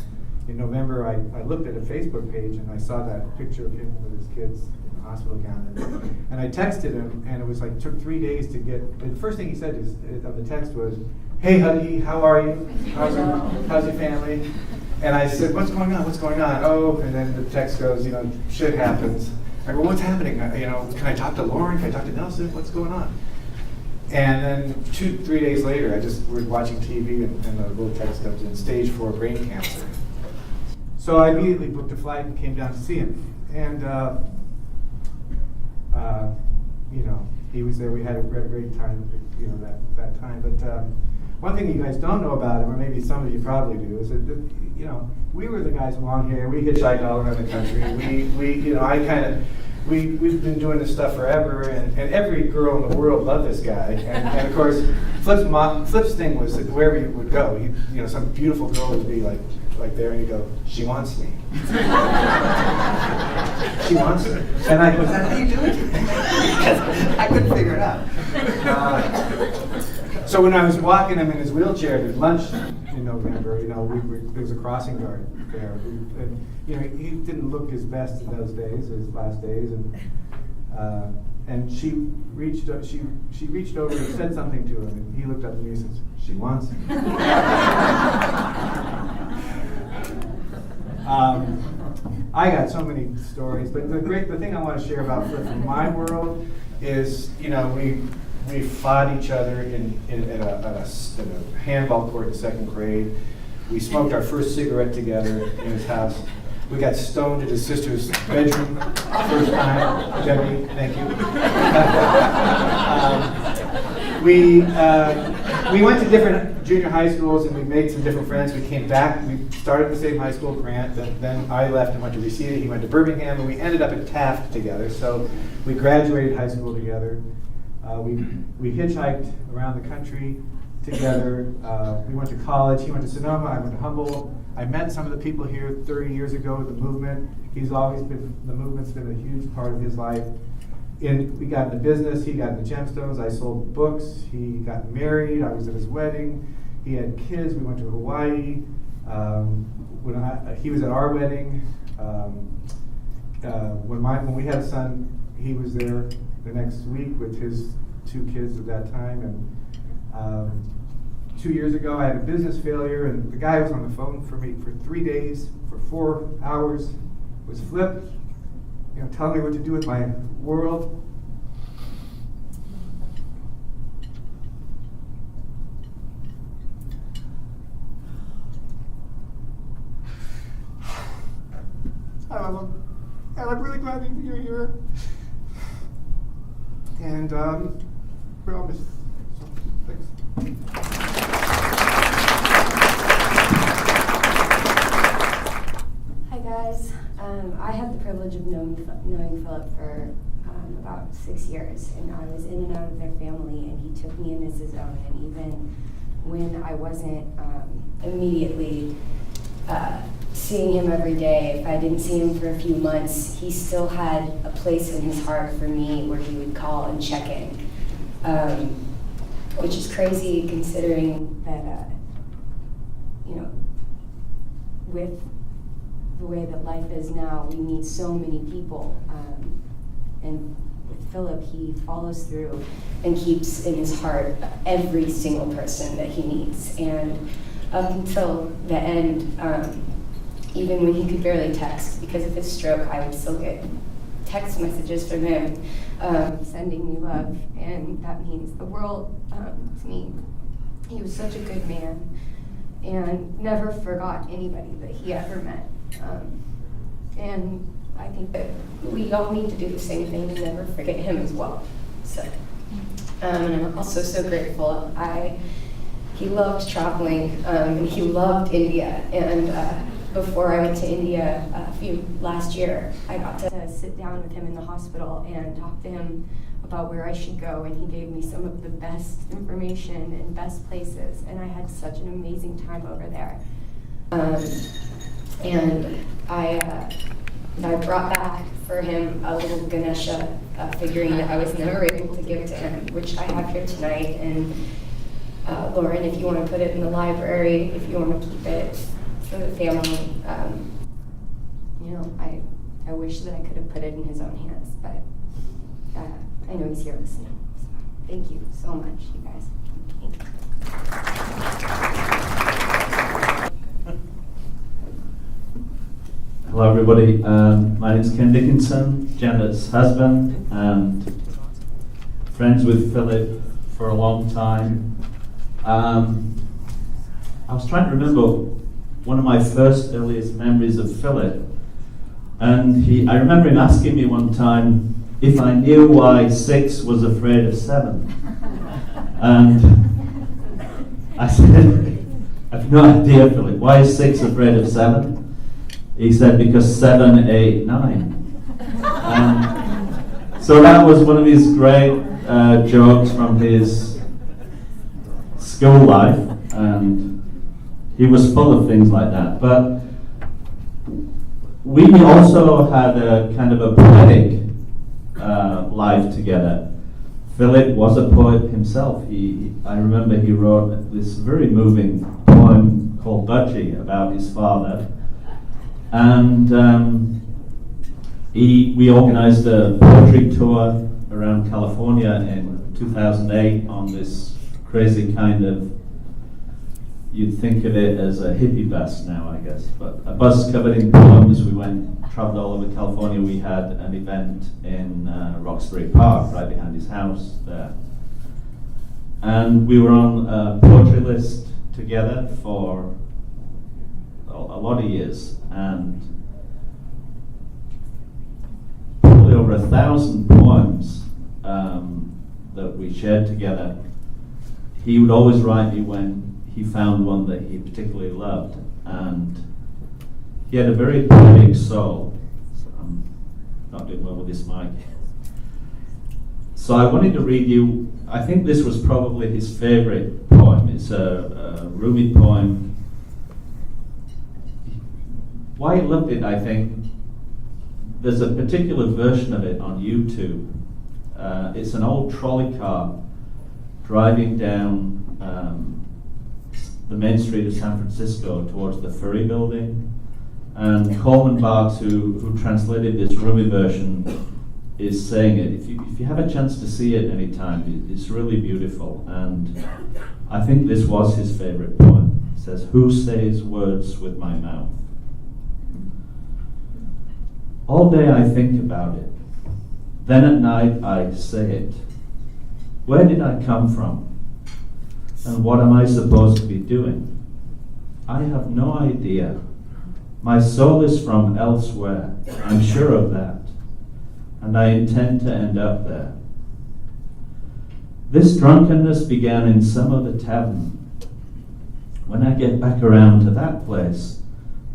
in November, I looked at a Facebook page and I saw that picture of him with his kids in the hospital gown. And I texted him, and it was like, took 3 days to get, the first thing he said of the text was, "Hey Huggy, how are you? How's your family?" And I said, "What's going on? What's going on?" Oh, and then the text goes, "Shit happens." I go, "What's happening? Can I talk to Lauren? Can I talk to Nelson? What's going on?" And then 2-3 days later, I just was watching TV, and the little text comes in, "Stage 4 brain cancer." So I immediately booked a flight and came down to see him. And, he was there. We had a great time, that time. But one thing you guys don't know about him, or maybe some of you probably do, is that, we were the guys with long hair. We hitchhiked all around the country. We've been doing this stuff forever, and every girl in the world loved this guy. And of course, Flip's thing was that wherever he would go, some beautiful girl would be like there, and you go, "She wants me." She wants me. And I go, "Is that how you do it?" Because I couldn't figure it out. So when I was walking him in his wheelchair to lunch in November, there was a crossing guard there. He didn't look his best in those days, his last days, and she reached over and said something to him, and he looked up at me and said, "She wants him." I got so many stories, but the thing I want to share about Flip in my world is, we fought each other at a handball court in 2nd grade. We smoked our first cigarette together in his house. We got stoned at his sister's bedroom first time. Debbie, thank you. We went to different junior high schools, and we made some different friends. We came back. We started the same high school, Grant. Then I left and went to Reseda. He went to Birmingham, and we ended up at Taft together. So we graduated high school together. We hitchhiked around the country together. We went to college. He went to Sonoma. I went to Humboldt. I met some of the people here 30 years ago with the movement. The movement's been a huge part of his life. We got into business. He got into gemstones. I sold books. He got married. I was at his wedding. He had kids. We went to Hawaii. He was at our wedding. When we had a son, he was there the next week with his 2 kids at that time. And 2 years ago. I had a business failure, and the guy was on the phone for me for 3 days, for 4 hours. It was Flip, telling me what to do with my world. I love him, and I'm really glad that you're here. And we're all missed. So, thanks. Hi guys, I had the privilege of knowing Philip for about 6 years, and I was in and out of their family, and he took me in as his own. And even when I wasn't immediately seeing him every day, if I didn't see him for a few months, he still had a place in his heart for me where he would call and check in, which is crazy considering that, with the way that life is now, we meet so many people. And with Philip, he follows through and keeps in his heart every single person that he meets. And up until the end, even when he could barely text because of his stroke, I would still get text messages from him sending me love, and that means the world to me. He was such a good man and never forgot anybody that he ever met. And I think that we all need to do the same thing and never forget him as well. So, and I'm also so grateful. He loved traveling, and he loved India. And before I went to India last year, I got to sit down with him in the hospital and talk to him about where I should go, and he gave me some of the best information and best places, and I had such an amazing time over there. And I brought back for him a little Ganesha figurine that I was never able to give to him, which I have here tonight. And Lauren, if you want to put it in the library, if you want to keep it for the family, I wish that I could have put it in his own hands, but I know he's here listening. So thank you so much, you guys. Thank you. Hello everybody, my name is Ken Dickinson, Janet's husband, and friends with Philip for a long time. I was trying to remember one of my first earliest memories of Philip, and I remember him asking me one time if I knew why 6 was afraid of 7. And I said, I've no idea, Philip, why is 6 afraid of 7? He said, because 7, 8, 9. So that was one of his great jokes from his school life, and he was full of things like that. But we also had a kind of a poetic life together. Philip was a poet himself. I remember he wrote this very moving poem called Budgie about his father. And we organized a poetry tour around California in 2008 on this crazy kind of, you'd think of it as a hippie bus now, I guess, but a bus covered in poems. We traveled all over California. We had an event in Roxbury Park, right behind his house there. And we were on a poetry list together for a lot of years, and probably over 1,000 poems that we shared together. He would always write me when he found one that he particularly loved, and he had a very poetic soul. So I'm not doing well with this mic. So I wanted to read you, I think this was probably his favorite poem. It's a Rumi poem. Why he loved it, I think, there's a particular version of it on YouTube. It's an old trolley car driving down the main street of San Francisco towards the Furry building. And Coleman Barks, who translated this Rumi version, is saying it. If you have a chance to see it anytime, it's really beautiful. And I think this was his favorite poem. It says, "Who says words with my mouth?" All day I think about it. Then at night I say it. Where did I come from? And what am I supposed to be doing? I have no idea. My soul is from elsewhere, I'm sure of that. And I intend to end up there. This drunkenness began in some other tavern. When I get back around to that place,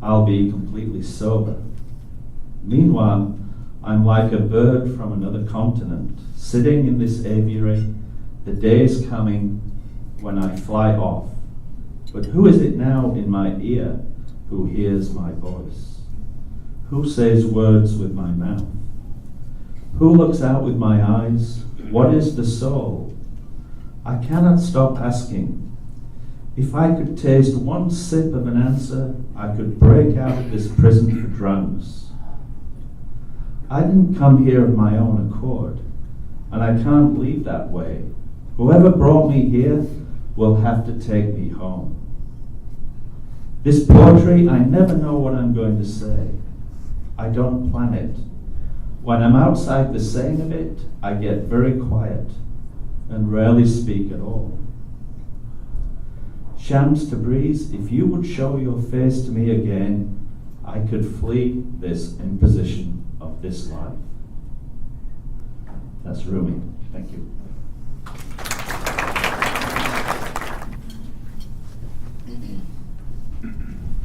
I'll be completely sober. Meanwhile, I'm like a bird from another continent, sitting in this aviary. The day is coming when I fly off. But who is it now in my ear who hears my voice? Who says words with my mouth? Who looks out with my eyes? What is the soul? I cannot stop asking. If I could taste one sip of an answer, I could break out of this prison for drunks. I didn't come here of my own accord, and I can't leave that way. Whoever brought me here will have to take me home. This poetry, I never know what I'm going to say. I don't plan it. When I'm outside the saying of it, I get very quiet and rarely speak at all. Shams Tabriz, if you would show your face to me again, I could flee this imposition of this life. That's Rumi. Thank you.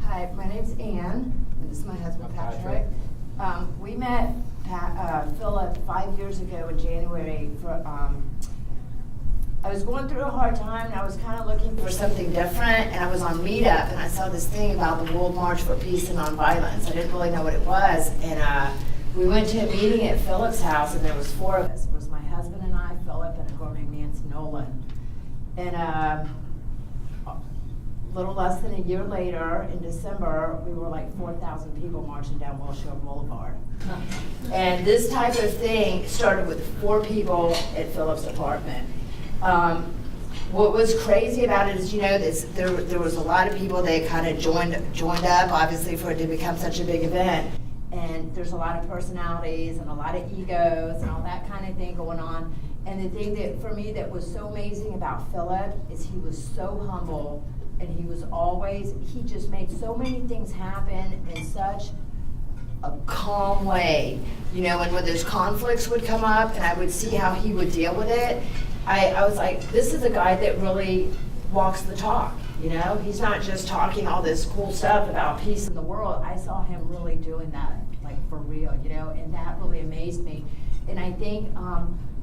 Hi, my name's Ann, and this is my husband Patrick. We met Philip 5 years ago in January. I was going through a hard time, and I was kind of looking for something different, and I was on Meetup, and I saw this thing about the World March for Peace and Nonviolence. I didn't really know what it was, and we went to a meeting at Philip's house, and there was 4 of us. It was my husband and I, Philip, and a girl named Nancy Nolan. And a little less than a year later, in December, we were like 4,000 people marching down Wilshire Boulevard. And this type of thing started with 4 people at Philip's apartment. What was crazy about it is, there was a lot of people that kind of joined up, obviously, for it to become such a big event. And there's a lot of personalities and a lot of egos and all that kind of thing going on. And the thing that, for me, that was so amazing about Philip is he was so humble, and he just made so many things happen in such a calm way. And when those conflicts would come up and I would see how he would deal with it, I was like, this is a guy that really walks the talk. He's not just talking all this cool stuff about peace in the world. I saw him really doing that, like for real, and that really amazed me. And I think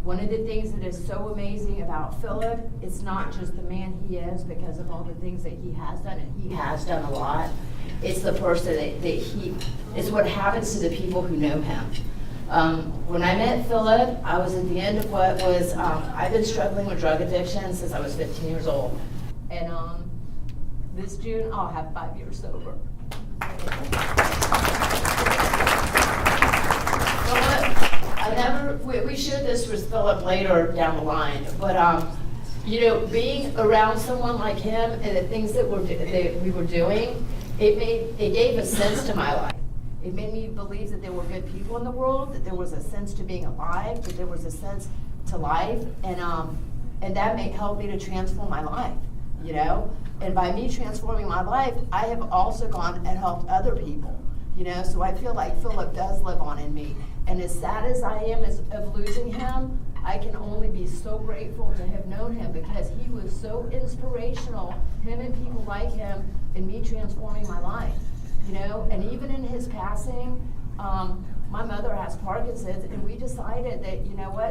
one of the things that is so amazing about Philip, it's not just the man he is because of all the things that he has done, and he has done a lot. It's the person it's what happens to the people who know him. When I met Philip, I was at the end of what was, I've been struggling with drug addiction since I was 15 years old. And this June, I'll have 5 years sober. We shared this with Philip later down the line, but being around someone like him and the things that we were doing, it gave a sense to my life. It made me believe that there were good people in the world, that there was a sense to being alive, that there was a sense to life, and that helped me to transform my life, And by me transforming my life, I have also gone and helped other people, So I feel like Philip does live on in me. And as sad as I am of losing him, I can only be so grateful to have known him because he was so inspirational, him and people like him, in me transforming my life. And even in his passing, my mother has Parkinson's, and we decided that,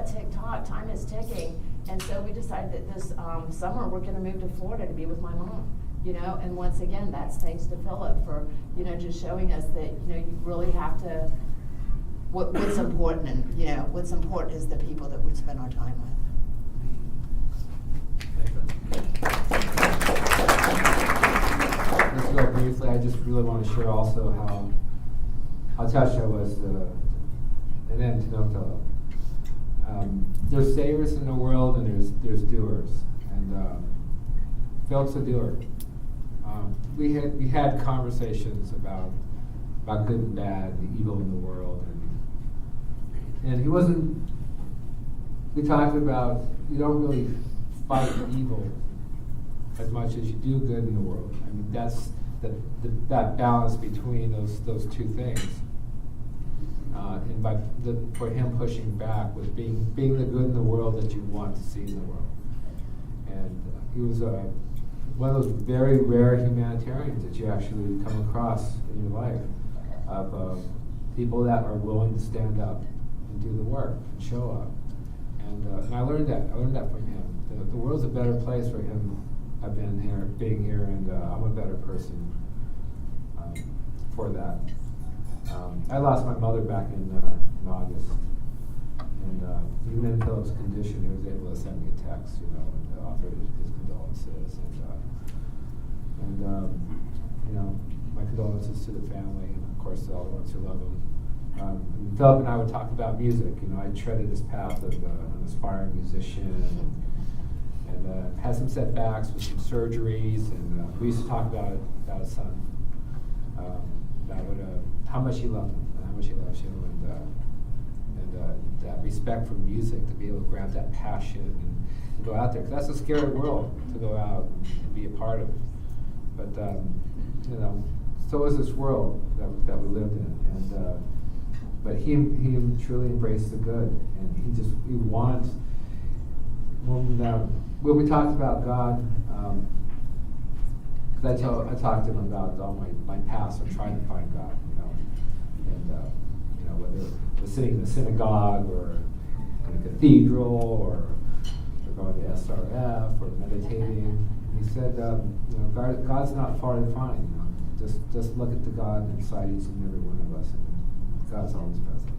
tick-tock, time is ticking. And so we decided that this summer we're going to move to Florida to be with my mom. And once again, that's thanks to Philip for, just showing us that, you really have to, what's important, and, what's important is the people that we spend our time with. Just real briefly, I just really want to share also how touched I was and then to know Philip. there's sayers in the world and there's doers, and Philip's a doer. We had conversations about good and bad, the evil in the world, and he wasn't. We talked about you don't really fight evil as much as you do good in the world. I mean, that's that balance between those two things. And for him pushing back was being the good in the world that you want to see in the world. And he was one of those very rare humanitarians that you actually come across in your life, of people that are willing to stand up and do the work and show up. And I learned that. I learned that from him. The world's a better place for him. I've been here, being here, and I'm a better person for that. I lost my mother back in August, and even in Philip's condition, he was able to send me a text, and offer his condolences, and my condolences to the family, and of course to all the ones who love him. Philip and I would talk about music. I treaded this path of an aspiring musician, and had some setbacks with some surgeries, and we used to talk about his son. How much he loved him, and how much he loves you, and that respect for music, to be able to grab that passion and go out there, because that's a scary world to go out and be a part of. But so is this world that we lived in, and but he truly embraced the good, and he wants. When we talked about God. I talked to him about all my past of trying to find God, and whether it was sitting in the synagogue or in a cathedral or going to SRF or meditating. And he said, God's not far to find. Just look at the God inside each and every one of us, and God's always present.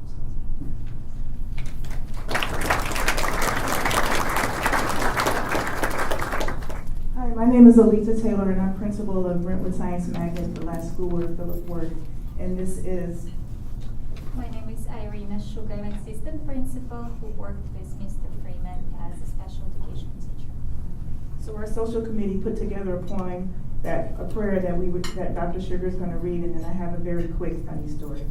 Hi, my name is Alita Taylor, and I'm principal of Brentwood Science Magnet, the last school where Philip worked. And this is... My name is Irina Sugar. I'm assistant principal who worked with Mr. Freeman as a special education teacher. So our social committee put together a poem, a prayer that Dr. Sugar is going to read, and then I have a very quick, funny story.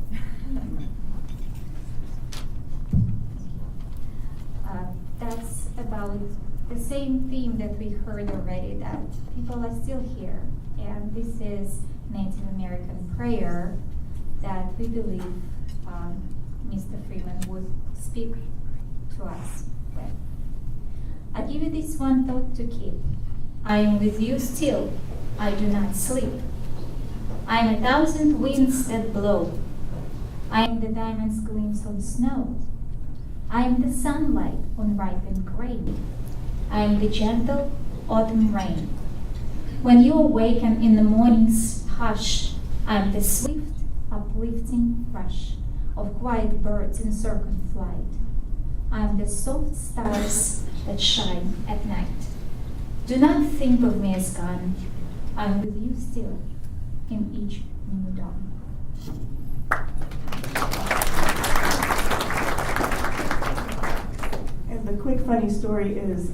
That's about the same theme that we heard already, that people are still here. And this is Native American prayer that we believe Mr. Freeman would speak to us with. I give you this one thought to keep. I am with you still, I do not sleep. I am 1,000 winds that blow. I am the diamond's gleams on snow. I am the sunlight on ripened grain. I am the gentle autumn rain. When you awaken in the morning's hush, I am the swift, uplifting rush of quiet birds in circling flight. I am the soft stars that shine at night. Do not think of me as gone. I am with you still in each new dawn. And the quick funny story is,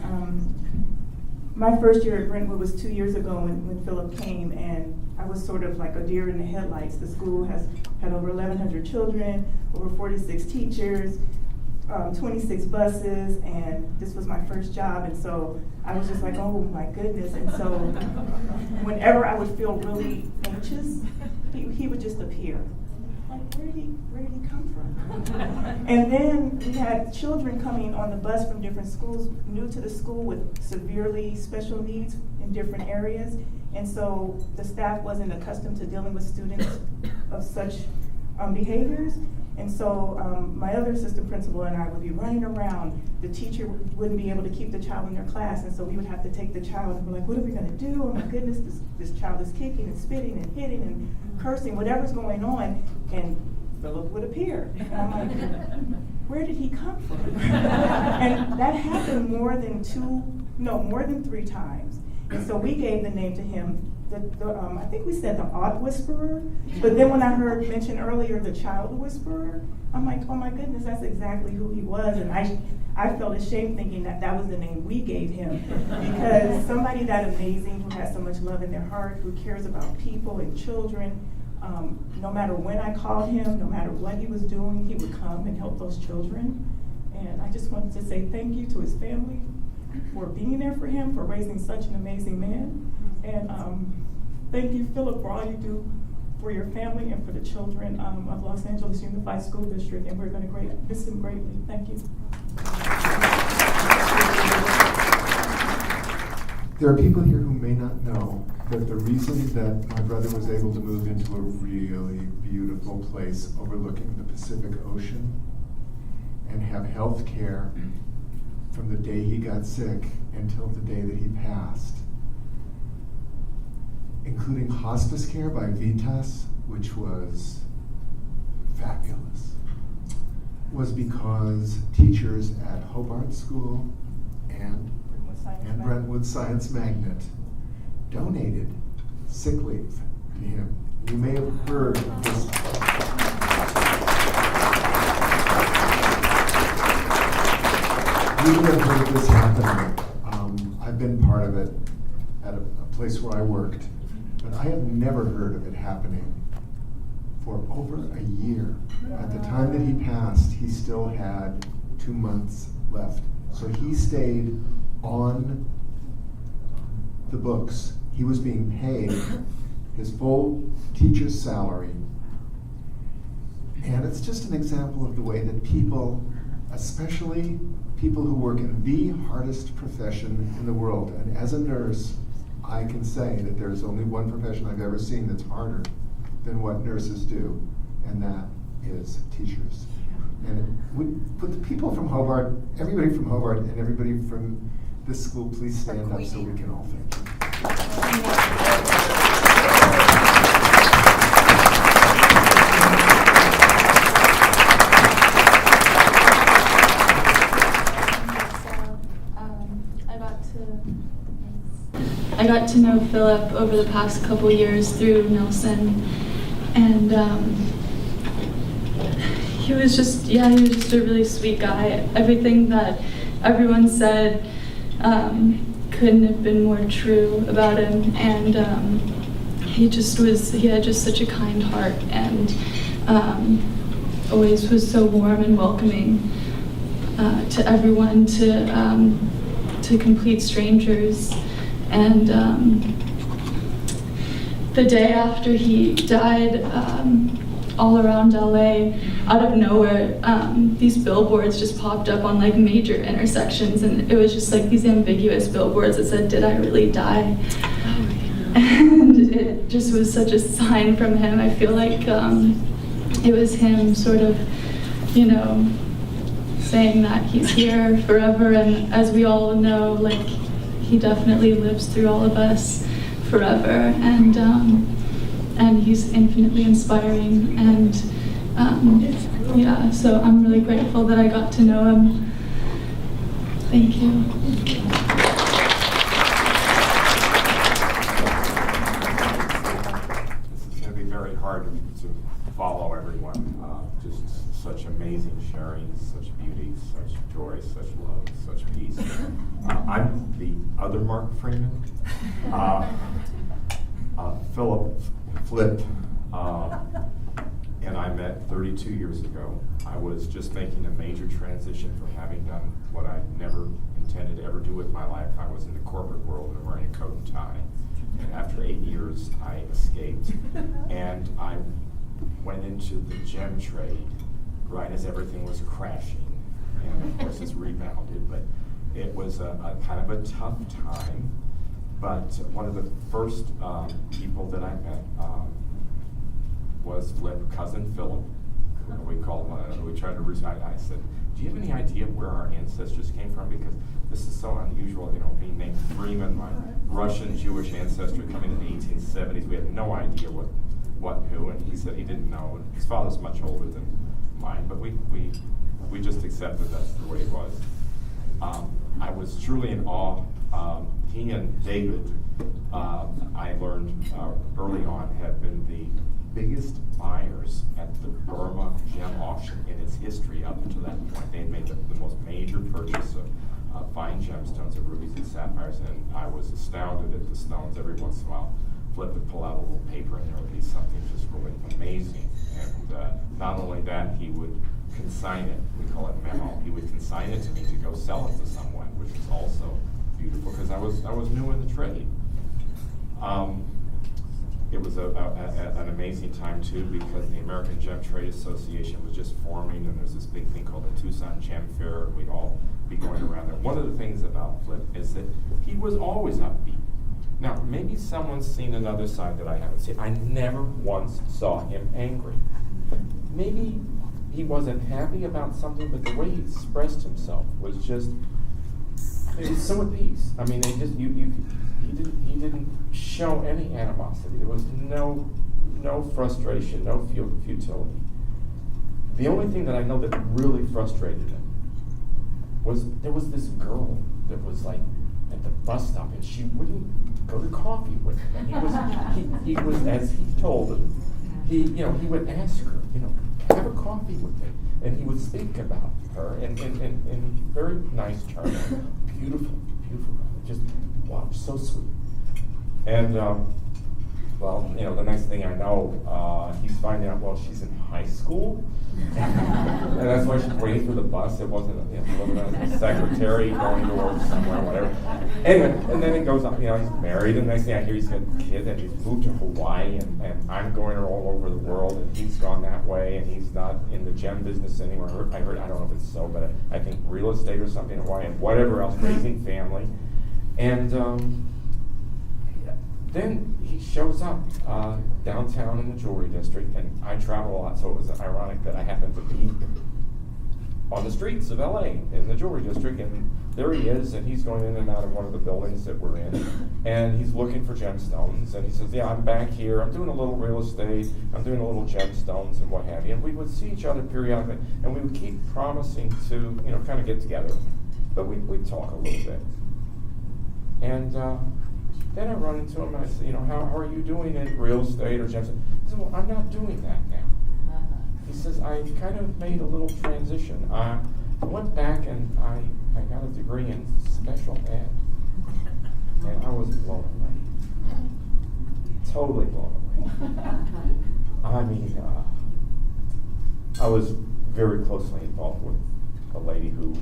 my first year at Brentwood was 2 years ago when Philip came, and I was sort of like a deer in the headlights. The school had over 1,100 children, over 46 teachers, 26 buses, and this was my first job, and so I was just like, oh my goodness. And so whenever I would feel really anxious, he would just appear. Like, where did he come from? And then we had children coming on the bus from different schools, new to the school with severely special needs in different areas. And so the staff wasn't accustomed to dealing with students of such behaviors. And so my other assistant principal and I would be running around. The teacher wouldn't be able to keep the child in their class, and so we would have to take the child and we're like, what are we going to do? Oh my goodness, this child is kicking and spitting and hitting and cursing, whatever's going on. And Philip would appear. And I'm like, where did he come from? And that happened more than 3 times. And so we gave the name to him, I think we said the art whisperer, but then when I heard mentioned earlier the child whisperer, I'm like, oh my goodness, that's exactly who he was. And I felt ashamed thinking that that was the name we gave him, because somebody that amazing, who has so much love in their heart, who cares about people and children, no matter when I called him, no matter what he was doing, he would come and help those children. And I just wanted to say thank you to his family for being there for him, for raising such an amazing man. And thank you, Philip, for all you do for your family and for the children of Los Angeles Unified School District. And we're going to miss him greatly. Thank you. There are people here who may not know that the reason that my brother was able to move into a really beautiful place overlooking the Pacific Ocean and have health care from the day he got sick until the day that he passed, including hospice care by Vitas, which was fabulous, was because teachers at Hobart School and Brentwood Science Magnet donated sick leave to him. You may have heard this. You may have heard this happening. I've been part of it at a place where I worked, but I have never heard of it happening for over a year. At the time that he passed, he still had 2 months left. So he stayed on the books. He was being paid his full teacher's salary. And it's just an example of the way that people, especially people who work in the hardest profession in the world, and as a nurse, I can say that there's only one profession I've ever seen that's harder than what nurses do, and that is teachers. And would put the people from Hobart, everybody from Hobart and everybody from this school, please stand up so we can all thank you. I got to know Philip over the past couple years through Nelson, and he was just a really sweet guy. Everything that everyone said couldn't have been more true about him, and he had just such a kind heart, and always was so warm and welcoming to everyone, to complete strangers. And the day after he died, all around LA, out of nowhere, these billboards just popped up on like major intersections, and it was just like these ambiguous billboards that said, "Did I really die?" And it just was such a sign from him. I feel like it was him sort of, saying that he's here forever, and as we all know, like, he definitely lives through all of us forever, and he's infinitely inspiring, and so I'm really grateful that I got to know him. Thank you. This is going to be very hard to follow everyone. Just such amazing sharing, such beauty, such joy, such love, such peace. I'm the other Mark Freeman. Philip Flip and I met 32 years ago. I was just making a major transition from having done what I never intended to ever do with my life. I was in the corporate world and wearing a coat and tie. And after 8 years, I escaped. And I went into the gem trade right as everything was crashing. And of course it's rebounded, but it was a kind of a tough time. But one of the first people that I met was cousin Philip. We called one another. We tried to reach out. I said, "Do you have any idea where our ancestors came from? Because this is so unusual, being named Freeman, my Russian Jewish ancestor coming in the 1870s. We had no idea what who." And he said he didn't know. And his father's much older than mine, but we just accepted that's the way it was. I was truly in awe. He and David I learned early on had been the biggest buyers at the Burma gem auction in its history up until that point. They had made the most major purchase of fine gemstones, of rubies and sapphires, and I was astounded at the stones. Every once in a while, Flip would pull out a little paper and there would be something just really amazing. And not only that, he would consign it. We call it memo. He would consign it to me to go sell it to someone, which is also beautiful because I was new in the trade. It was an amazing time too because the American Gem Trade Association was just forming, and there's this big thing called the Tucson Gem Fair, and we'd all be going around there. One of the things about Flip is that he was always upbeat. Now, maybe someone's seen another side that I haven't seen. I never once saw him angry. Maybe he wasn't happy about something, but the way he expressed himself was just, it was so at peace. I mean, he didn't show any animosity. There was no frustration, no futility. The only thing that I know that really frustrated him was there was this girl that was like at the bus stop, and she wouldn't go to coffee with him. And he was, as he told him, he would ask her, have a coffee with me, and he would speak about her in very nice terms. Beautiful, just wow, so sweet. And well, the nice thing I know, he's finding out, well, she's in high school. And that's why she's waiting for the bus. It wasn't, a secretary going to work somewhere, whatever. Anyway, and then it goes on, he's married, and the next thing I hear, he's got a kid, and he's moved to Hawaii, and I'm going all over the world, and he's gone that way, and he's not in the gem business anymore. I heard, I don't know if it's so, but I think real estate or something in Hawaii, and whatever else, raising family. And then he shows up downtown in the jewelry district, and I travel a lot, so it was ironic that I happened to be on the streets of LA in the jewelry district, and there he is, and he's going in and out of one of the buildings that we're in, and he's looking for gemstones, and he says, yeah, I'm back here, I'm doing a little real estate, I'm doing a little gemstones and what have you, and we would see each other periodically, and we would keep promising to, kind of get together, but we'd talk a little bit. And then I run into him and I say, how are you doing in real estate or gemstones? He said, well, I'm not doing that now. He says, I kind of made a little transition. I went back and I got a degree in special ed. And I was blown away. Totally blown away. I mean, I was very closely involved with a lady who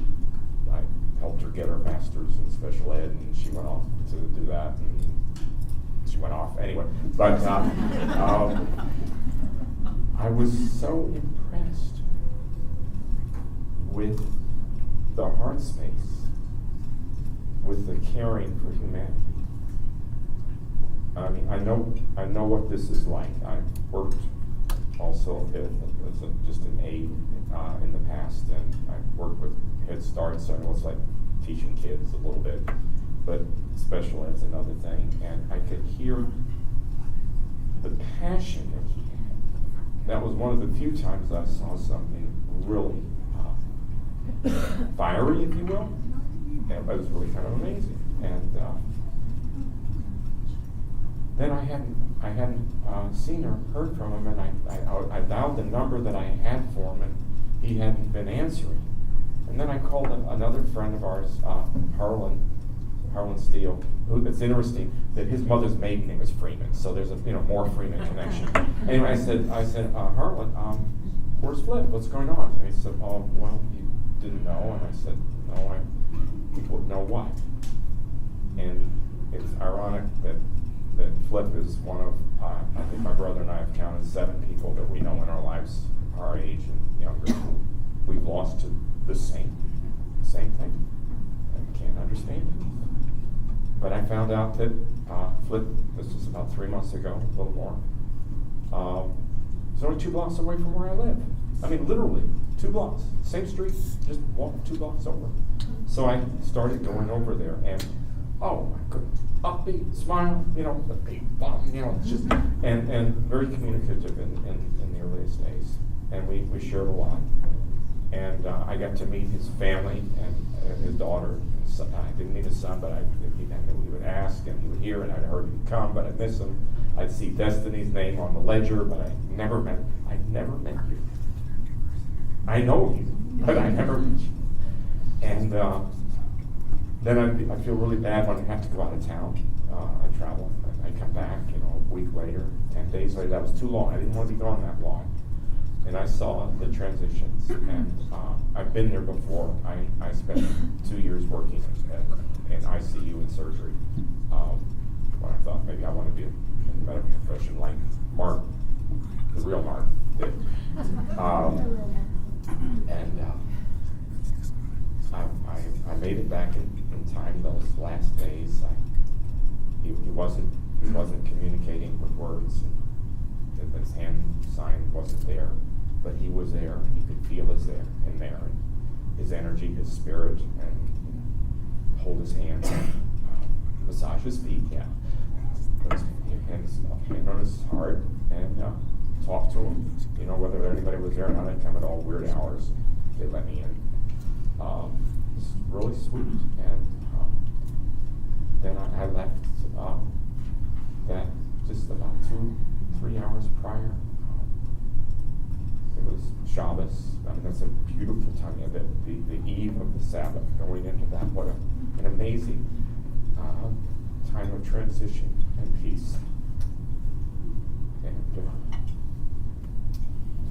I helped her get her master's in special ed, and she went off to do that, and she went off anyway. But I was so impressed with the heart space, with the caring for humanity. I mean, I know what this is like. I've worked also a bit as just an aide in the past, and I've worked with Head Start, so I know it's like teaching kids a little bit, but special ed's another thing, and I could hear the passion that he had. That was one of the few times I saw something really fiery, if you will, and it was really kind of amazing. And then I hadn't seen or heard from him, and I dialed the number that I had for him, and he hadn't been answering. And then I called another friend of ours, Harlan Steele. It's interesting that his mother's maiden name is Freeman, so there's a more Freeman connection. Anyway, I said, Harlan, where's Flip? What's going on? And he said, oh, well, you didn't know. And I said, no, people know what. And it's ironic that Flip is one of, I think my brother and I have counted 7 people that we know in our lives, our age and younger, who we've lost to the same thing. I can't understand it. But I found out that Flip, this was about 3 months ago, a little more, was only 2 blocks away from where I live. I mean, literally 2 blocks, same street, just walk 2 blocks over. So I started going over there, and oh my goodness, upbeat, smile, the big bum, just and very communicative in the earliest days, and we shared a lot, and I got to meet his family, and and his daughter. I didn't meet his son, but I knew he would ask, and he would hear, and I'd heard he'd come, but I'd miss him. I'd see Destiny's name on the ledger, but I'd never met you. I know you, but I never met you. And then I feel really bad when I have to go out of town. I travel, and I come back, a week later, 10 days later. That was too long. I didn't want to be gone that long. And I saw the transitions, and I've been there before. I spent 2 years working in ICU and surgery when I thought maybe I want to be in the medical profession like Mark, the real Mark, did. I made it back in time those last days. He wasn't communicating with words. His hand sign wasn't there, but he was there. You could feel his there, and his energy, his spirit, and hold his hand, massage his feet. Yeah, put his hand on his heart and talk to him. Whether anybody was there or not, I'd come at all weird hours. They let me in. It's really sweet, and then I left. That just about 2-3 hours prior. It was Shabbos. I mean, that's a beautiful time. The eve of the Sabbath, going into that. What an amazing time of transition and peace.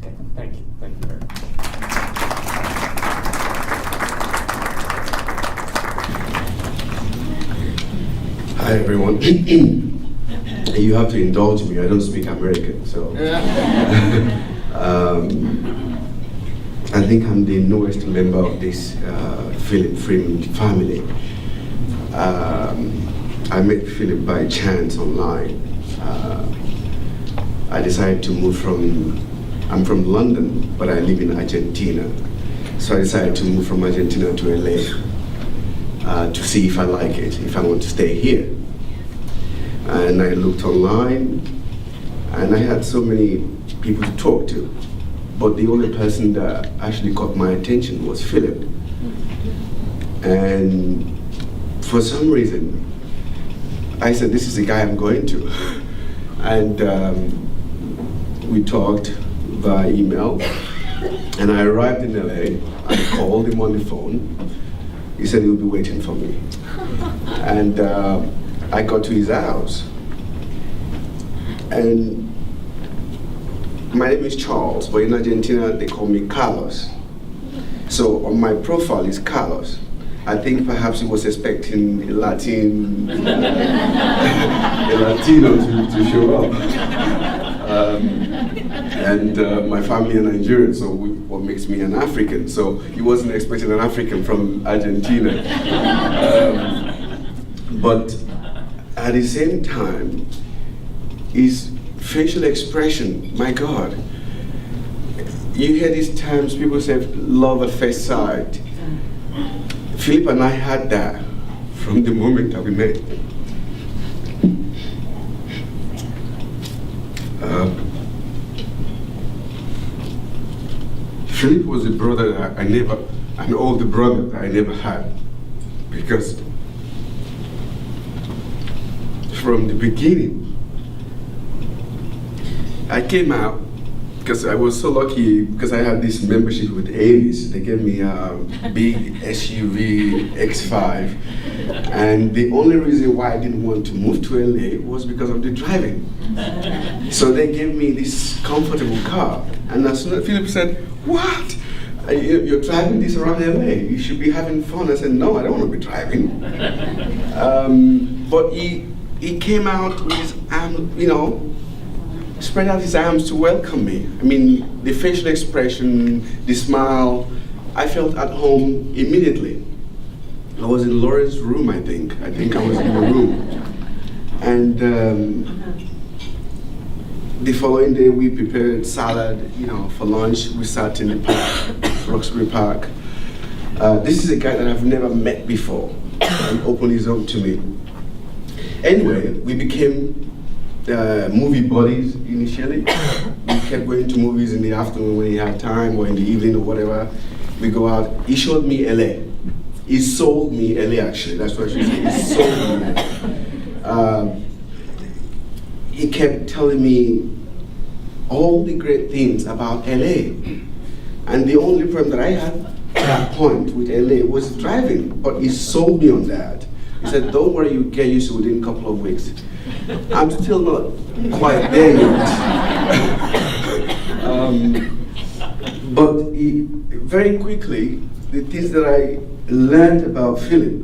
And thank you very much. Hi everyone. You have to indulge me. I don't speak American, so I think I'm the newest member of this Philip Freeman family. I met Philip by chance online. I decided to move I'm from London, but I live in Argentina. So I decided to move from Argentina to LA to see if I like it, if I want to stay here. And I looked online, and I had so many people to talk to, but the only person that actually caught my attention was Philip. And for some reason, I said, this is the guy I'm going to. And we talked via email, and I arrived in LA. I called him on the phone. He said he would be waiting for me. And I got to his house. And my name is Charles, but in Argentina they call me Carlos. So on my profile is Carlos. I think perhaps he was expecting a Latino to show up. And my family are Nigerian, so what makes me an African. So he wasn't expecting an African from Argentina. But at the same time, his facial expression, my God. You hear these terms, people say love at first sight. Philip and I had that from the moment that we met. Philip was a brother that an older brother that I never had, because from the beginning, I came out because I was so lucky because I had this membership with Avis. They gave me a big SUV X5, and the only reason why I didn't want to move to LA was because of the driving. So they gave me this comfortable car, and as soon as Philip said, "What? You're driving this around LA? You should be having fun." I said, "No, I don't want to be driving." But he came out with his arm, spread out his arms to welcome me. I mean, the facial expression, the smile, I felt at home immediately. I was in Laura's room, I think. I was in the room. And the following day, we prepared salad, for lunch. We sat in the park, Roxbury Park. This is a guy that I've never met before, and opened his home to me. Anyway, we became movie buddies initially. We kept going to movies in the afternoon when he had time, or in the evening or whatever. We go out. He showed me LA. he sold me LA, actually. That's what I should say. He sold me. He kept telling me all the great things about LA. And the only problem that I had at that point with LA was driving, but he sold me on that. He said, don't worry, you get used to it within a couple of weeks. I'm still not quite there yet. But very quickly, the things that I learned about Philip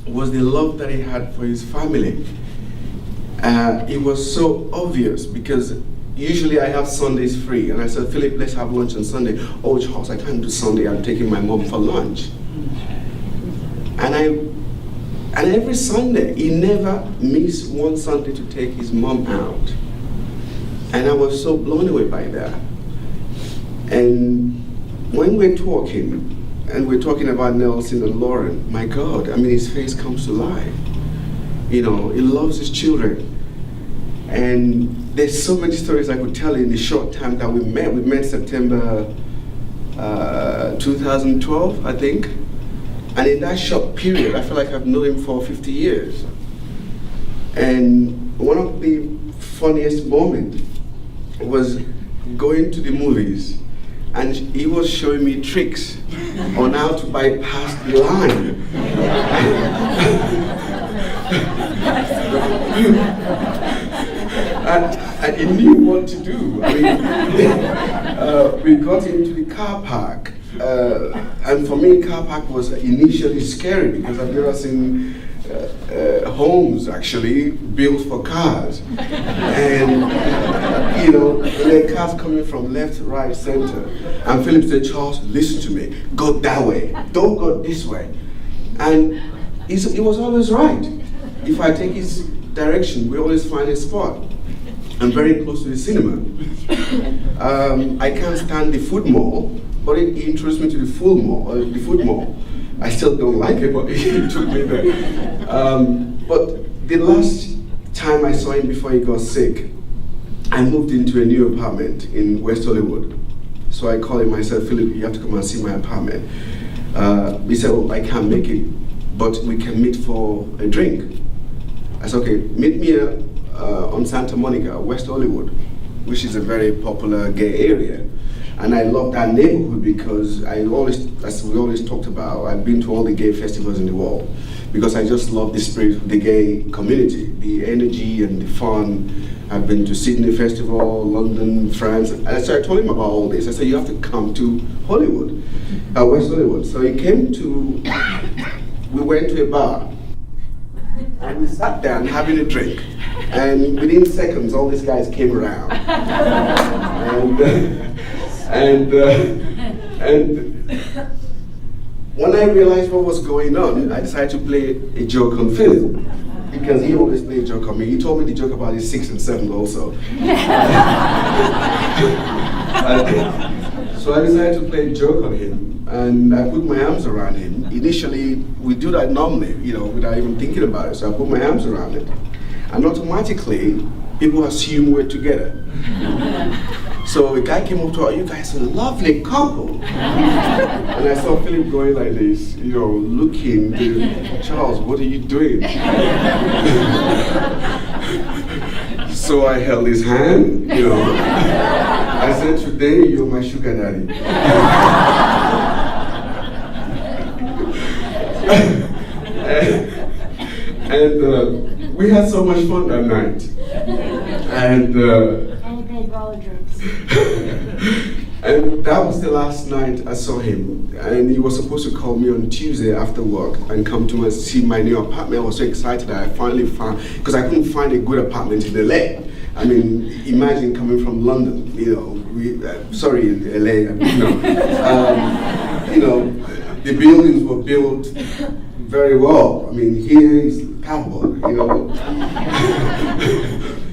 was the love that he had for his family. It was so obvious because usually I have Sundays free, and I said, Philip, let's have lunch on Sunday. Oh, Charles, I can't do Sunday. I'm taking my mom for lunch. And every Sunday, he never missed one Sunday to take his mom out. And I was so blown away by that. And when we're talking, and we're talking about Nelson and Lauren, my God, I mean, his face comes to life. You know, he loves his children. And there's so many stories I could tell in the short time that we met. We met September 2012, I think. And in that short period, I feel like I've known him for 50 years. And one of the funniest moments was going to the movies, and he was showing me tricks on how to bypass the line. And he knew what to do. I mean, we got into the car park, and for me, car park was initially scary because I've never seen homes actually built for cars. And, you know, there are cars coming from left, right, center. And Philip said, Charles, listen to me, go that way, don't go this way. And he was always right. If I take his direction, we always find a spot. I'm very close to the cinema. I can't stand the food mall, but he introduced me to the food mall. I still don't like it, but he took me there. But the last time I saw him before he got sick, I moved into a new apartment in West Hollywood. So I called him, I said, Philip, you have to come and see my apartment. He said, oh, I can't make it, but we can meet for a drink. I said, okay, meet me on Santa Monica, West Hollywood, which is a very popular gay area. And I love that neighborhood because as we always talked about, I've been to all the gay festivals in the world because I just love the spirit of the gay community, the energy and the fun. I've been to Sydney Festival, London, France. And so I told him about all this. I said, you have to come to Hollywood, West Hollywood. So he came we went to a bar. And we sat down having a drink. And within seconds, all these guys came around. And when I realized what was going on, I decided to play a joke on Philip. Because he always played a joke on me. He told me the joke about his 6 and 7 also. So I decided to play a joke on him. And I put my arms around him. Initially, we do that normally, you know, without even thinking about it. So I put my arms around it. And automatically, people assume we're together. So a guy came up to her, you guys are a lovely couple. And I saw Philip going like this, you know, looking, Charles, what are you doing? So I held his hand, you know. I said, today you're my sugar daddy. And we had so much fun that night. And made roller drinks. And that was the last night I saw him. And he was supposed to call me on Tuesday after work and come to see my new apartment. I was so excited that I finally found, because I couldn't find a good apartment in LA. I mean, imagine coming from London, you know, sorry, LA, you know, the buildings were built very well. I mean, here is cardboard, you know.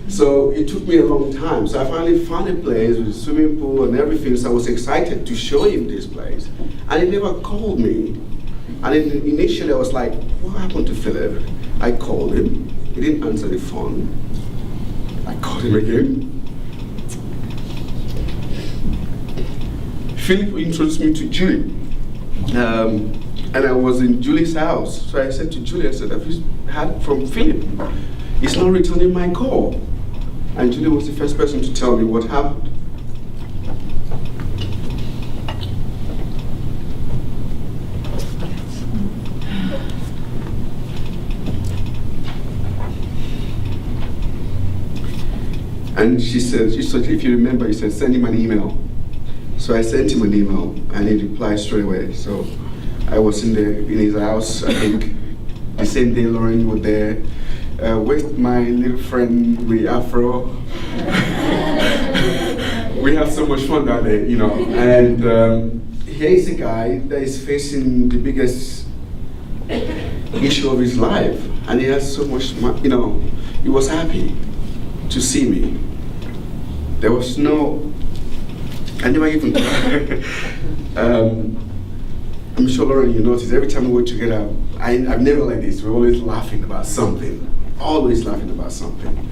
So it took me a long time. So I finally found a place with a swimming pool and everything. So I was excited to show him this place. And he never called me. And initially I was like, what happened to Philip? I called him. He didn't answer the phone. I called him again. Philip introduced me to Julie. And I was in Julie's house. So I said to Julie, I said, have you heard from Philip? He's not returning my call. And Julie was the first person to tell me what happened. And she said, if you remember, you said, send him an email. So I sent him an email, and he replied straight away. So I was in his house, I think, the same day Lauren was there, with my little friend, Ray Afro. We had so much fun that day, you know. And here's a guy that is facing the biggest issue of his life, and he has so much, you know, he was happy to see me. There was no, I never even, I'm sure Lauren, you notice every time we were together, I'm never like this, we're always laughing about something, always laughing about something.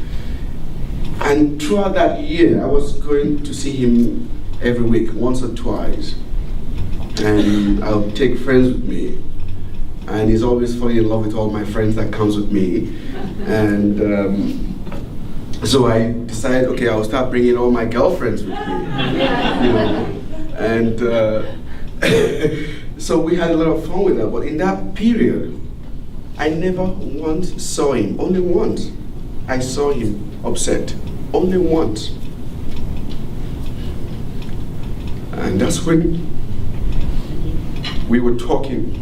And throughout that year, I was going to see him every week, once or twice. And I'll take friends with me. And he's always falling in love with all my friends that comes with me. And so I decided, okay, I'll start bringing all my girlfriends with me. You know? And so we had a lot of fun with that. But in that period, I never once saw him, only once. I saw him upset, only once. And that's when we were talking.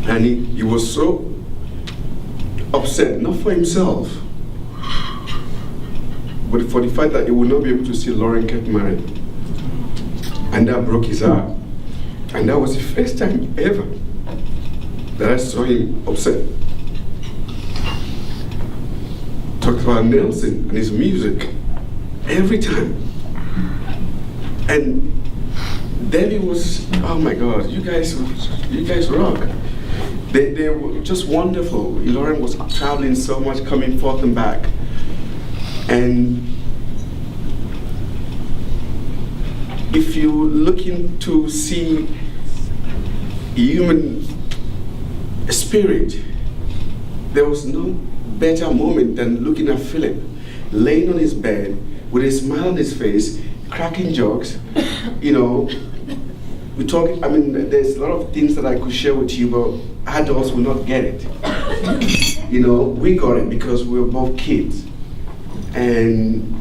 And he was so upset, not for himself, but for the fact that he would not be able to see Lauren get married. And that broke his heart. And that was the first time ever that I saw him upset. Talked about Nelson and his music every time. And Debbie was, oh my God, you guys rock. They were just wonderful. Lauren was traveling so much, coming forth and back. And if you're looking to see human spirit, there was no better moment than looking at Philip, laying on his bed with a smile on his face, cracking jokes. You know, we talk, I mean, there's a lot of things that I could share with you, but adults will not get it. You know, we got it because we were both kids. And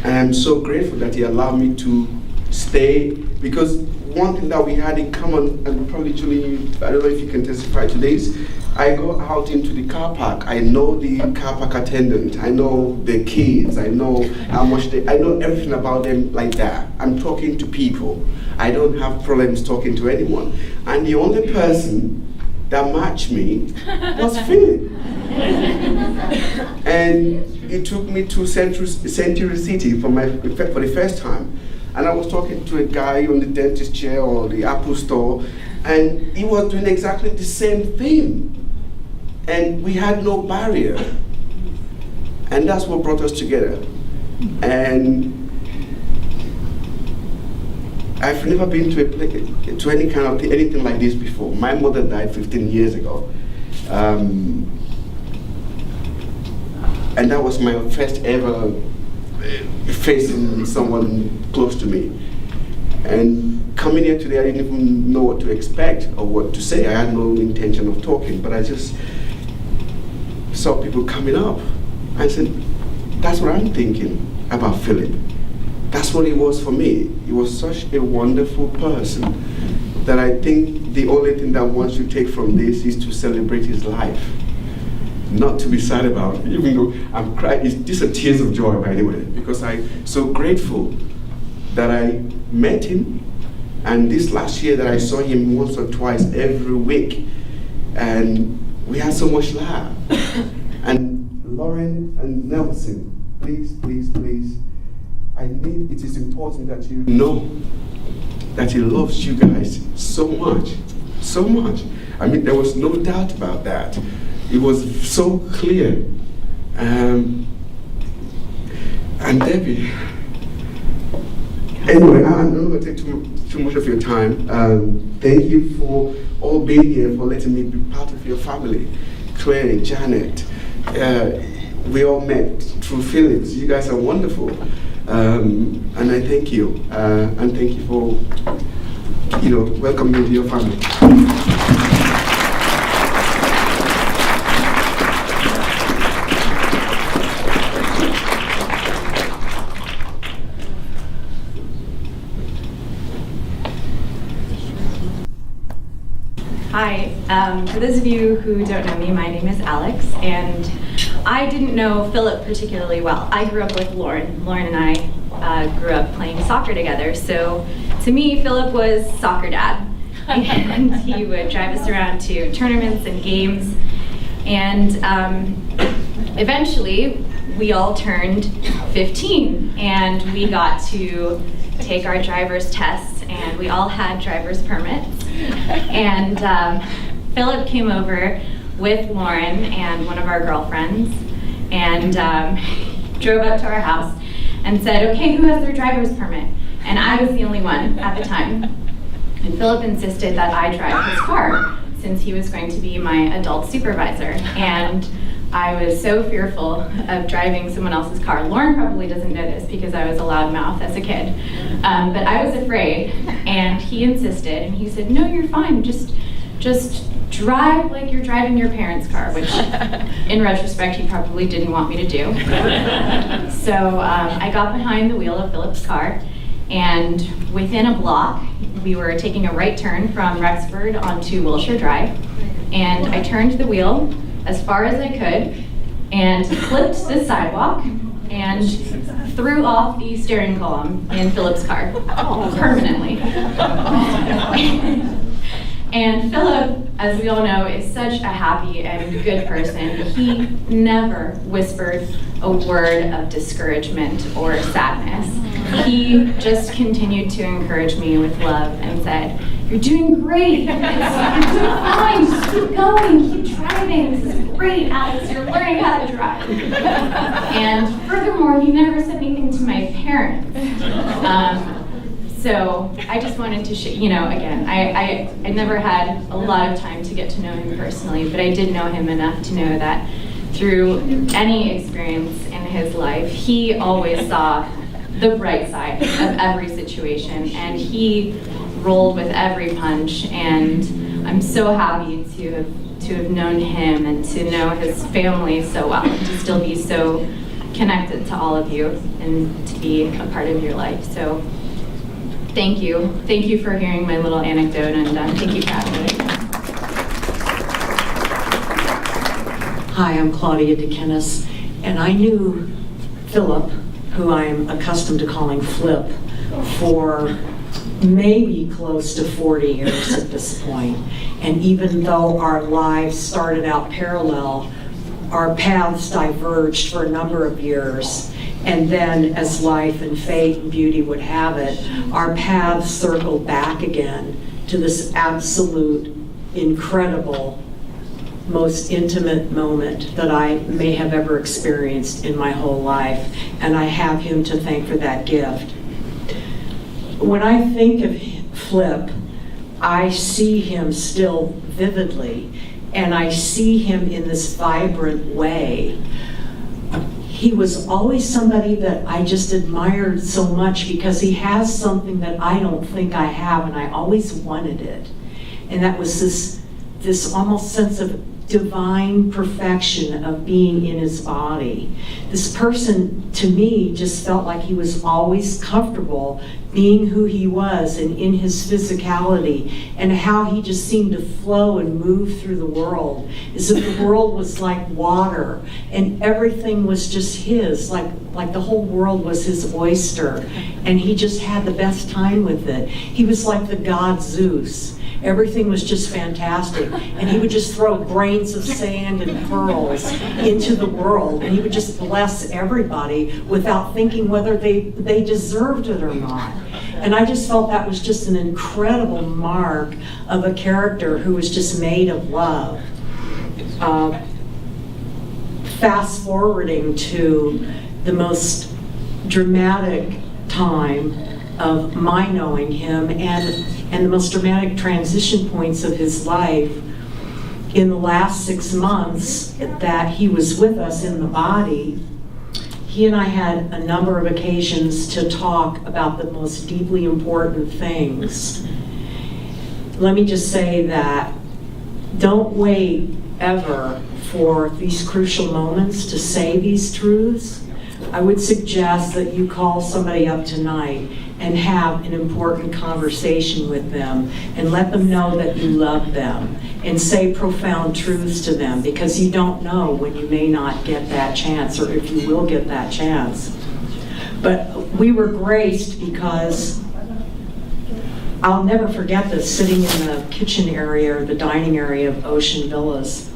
I'm so grateful that he allowed me to stay, because one thing that we had in common, and probably Julie, I don't know if you can testify to this, I go out into the car park, I know the car park attendant, I know the kids, I know how much I know everything about them like that. I'm talking to people. I don't have problems talking to anyone. And the only person that matched me was Philip. And he took me to Century City for the first time. And I was talking to a guy on the dentist chair or the Apple store, and he was doing exactly the same thing. And we had no barrier. And that's what brought us together. And I've never been to any kind of anything like this before. My mother died 15 years ago. And that was my first ever facing someone close to me. And coming here today, I didn't even know what to expect or what to say. I had no intention of talking, but I just saw people coming up. I said, that's what I'm thinking about Philip. That's what he was for me. He was such a wonderful person that I think the only thing that one should take from this is to celebrate his life. Not to be sad about it, even though I'm crying. These are tears of joy, by the way, because I'm so grateful that I met him, and this last year that I saw him once or twice every week, and we had so much laugh. And Lauren and Nelson, please, please, please, it is important that you know that he loves you guys so much, so much. I mean, there was no doubt about that. It was so clear. And Debbie, anyway, I'm not going want to take too much of your time. Thank you for all being here, for letting me be part of your family. Claire, Janet, we all met through Phillips. You guys are wonderful. And I thank you. And thank you for, welcoming me to your family. Hi, for those of you who don't know me, my name is Alex, and I didn't know Philip particularly well. I grew up with Lauren. Lauren and I grew up playing soccer together, so to me, Philip was soccer dad. And he would drive us around to tournaments and games, and eventually we all turned 15, and we got to take our driver's tests, and we all had driver's permits. And Philip came over with Lauren and one of our girlfriends and drove up to our house and said, okay, who has their driver's permit? And I was the only one at the time. And Philip insisted that I drive his car since he was going to be my adult supervisor. And I was so fearful of driving someone else's car. Lauren probably doesn't know this because I was a loudmouth as a kid. But I was afraid, and he insisted, and he said, no, you're fine, just drive like you're driving your parents' car, which in retrospect, he probably didn't want me to do. So I got behind the wheel of Philip's car, and within a block, we were taking a right turn from Rexford onto Wilshire Drive, and I turned the wheel as far as I could and flipped the sidewalk and threw off the steering column in Philip's car permanently. And Philip, as we all know, is such a happy and good person. He never whispered a word of discouragement or sadness. He just continued to encourage me with love and said, you're doing great. You're doing fine. Just keep going. Keep driving. This is great, Alex. You're learning how to drive. And furthermore, he never said anything to my parents. So I just wanted to again, I never had a lot of time to get to know him personally, but I did know him enough to know that through any experience in his life, he always saw the bright side of every situation, and he rolled with every punch. And I'm so happy to have known him and to know his family so well, and to still be so connected to all of you and to be a part of your life. So thank you. Thank you for hearing my little anecdote, and thank you for having me. Hi, I'm Claudia DeKennis, and I knew Philip, who I'm accustomed to calling Flip, for maybe close to 40 years at this point. And even though our lives started out parallel, our paths diverged for a number of years. And then, as life and fate and beauty would have it, our paths circled back again to this absolute, incredible, most intimate moment that I may have ever experienced in my whole life. And I have him to thank for that gift. When I think of Flip, I see him still vividly, and I see him in this vibrant way. He was always somebody that I just admired so much because he has something that I don't think I have, and I always wanted it. And that was this almost sense of divine perfection of being in his body. This person, to me, just felt like he was always comfortable being who he was and in his physicality, and how he just seemed to flow and move through the world, as if the world was like water and everything was just his, like the whole world was his oyster, and he just had the best time with it. He was like the god Zeus. Everything was just fantastic, and he would just throw grains of sand and pearls into the world, and he would just bless everybody without thinking whether they deserved it or not. And I just felt that was just an incredible mark of a character who was just made of love. Fast forwarding to the most dramatic time of my knowing him and the most dramatic transition points of his life in the last 6 months that he was with us in the body. He and I had a number of occasions to talk about the most deeply important things. Let me just say that don't wait ever for these crucial moments to say these truths. I would suggest that you call somebody up tonight and have an important conversation with them and let them know that you love them and say profound truths to them, because you don't know when you may not get that chance or if you will get that chance. But we were graced because I'll never forget this, sitting in the kitchen area or the dining area of Ocean Villas.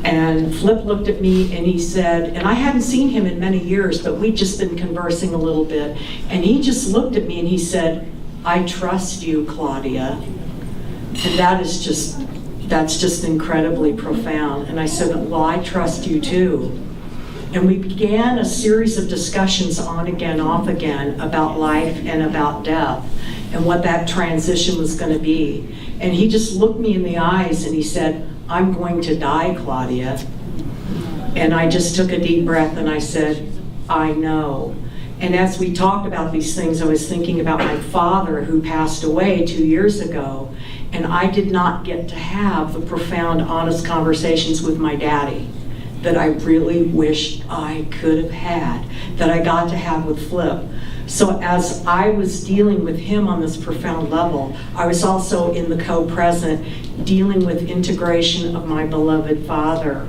And Flip looked at me and he said, and I hadn't seen him in many years, but we'd just been conversing a little bit. And he just looked at me and he said, "I trust you, Claudia." And that's just incredibly profound. And I said, "Well, I trust you too." And we began a series of discussions on again, off again, about life and about death and what that transition was going to be. And he just looked me in the eyes and he said, "I'm going to die, Claudia." And I just took a deep breath and I said, "I know." And as we talked about these things, I was thinking about my father who passed away 2 years ago. And I did not get to have the profound, honest conversations with my daddy that I really wished I could have had, that I got to have with Flip. So as I was dealing with him on this profound level, I was also in the co-present dealing with integration of my beloved father.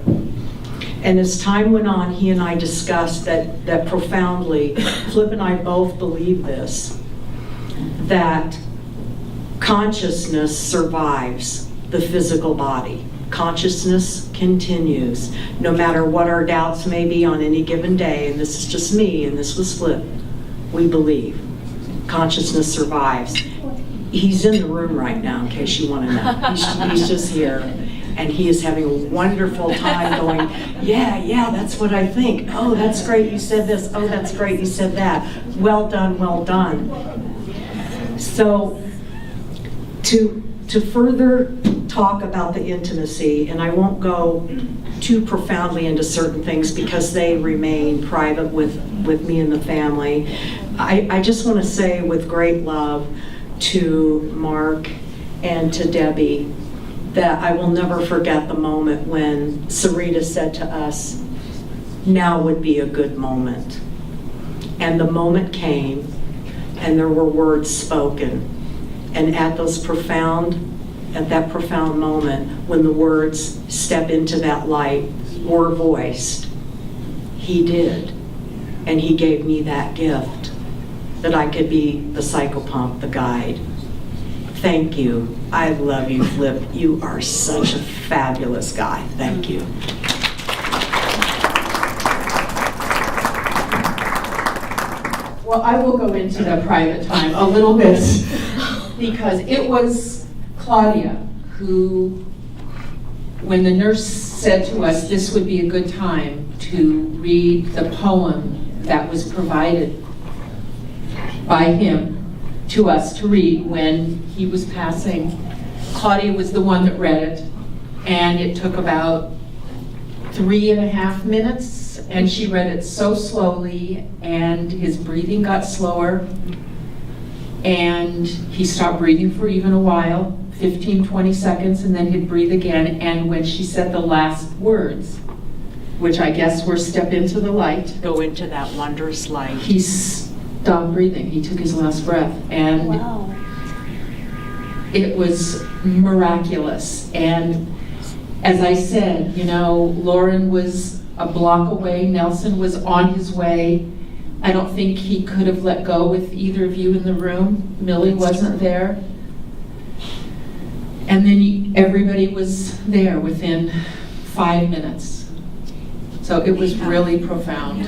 And as time went on, he and I discussed that profoundly, Flip and I both believe this, that consciousness survives the physical body. Consciousness continues. No matter what our doubts may be on any given day, and this is just me, and this was Flip, we believe consciousness survives. He's in the room right now, in case you want to know. He's just here, and he is having a wonderful time going, yeah, that's what I think. Oh, that's great, you said this. Oh, that's great, you said that. Well done, well done. So, to further talk about the intimacy, and I won't go too profoundly into certain things because they remain private with me and the family. I just want to say with great love to Mark and to Debbie that I will never forget the moment when Sarita said to us, "Now would be a good moment." And the moment came, and there were words spoken. And at that profound moment, when the words "step into that light" were voiced, he did. And he gave me that gift, that I could be the psychopomp, the guide. Thank you. I love you, Flip. You are such a fabulous guy. Thank you. Well, I will go into the private time a little bit because it was Claudia who, when the nurse said to us this would be a good time to read the poem that was provided by him to us to read when he was passing, Claudia was the one that read it, and it took about 3.5 minutes, and she read it so slowly, and his breathing got slower, and he stopped breathing for even a while, 15-20 seconds, and then he'd breathe again. And when she said the last words, which I guess were "step into the light," Go into that wondrous light. he stopped breathing. He took his last breath, and Wow. it was miraculous. And as I said, Lauren was a block away, Nelson was on his way. I don't think he could have let go with either of you in the room. Millie wasn't there. And then everybody was there within 5 minutes. So it was really profound.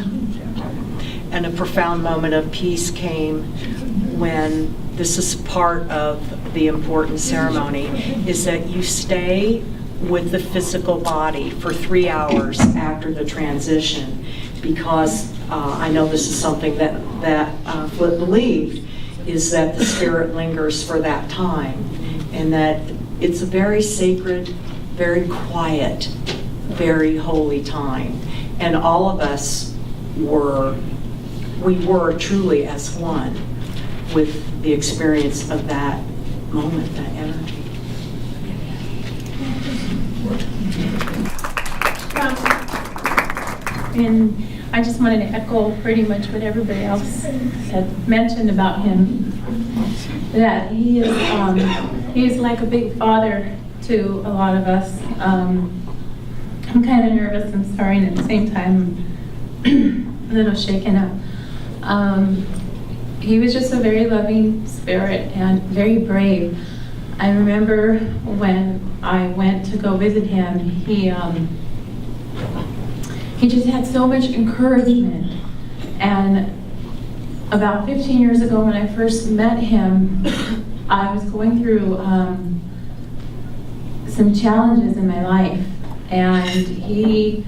And a profound moment of peace came when, this is part of the important ceremony, is that you stay with the physical body for 3 hours after the transition, because I know this is something that Flip believed. is that the spirit lingers for that time, and that it's a very sacred, very quiet, very holy time. And all of us we were truly as one with the experience of that moment, that energy. And I just wanted to echo pretty much what everybody else had mentioned about him. That he is like a big father to a lot of us. I'm kind of nervous, I'm sorry, and at the same time a little shaken up. He was just a very loving spirit and very brave. I remember when I went to go visit him, he just had so much encouragement. And about 15 years ago when I first met him, I was going through some challenges in my life. And he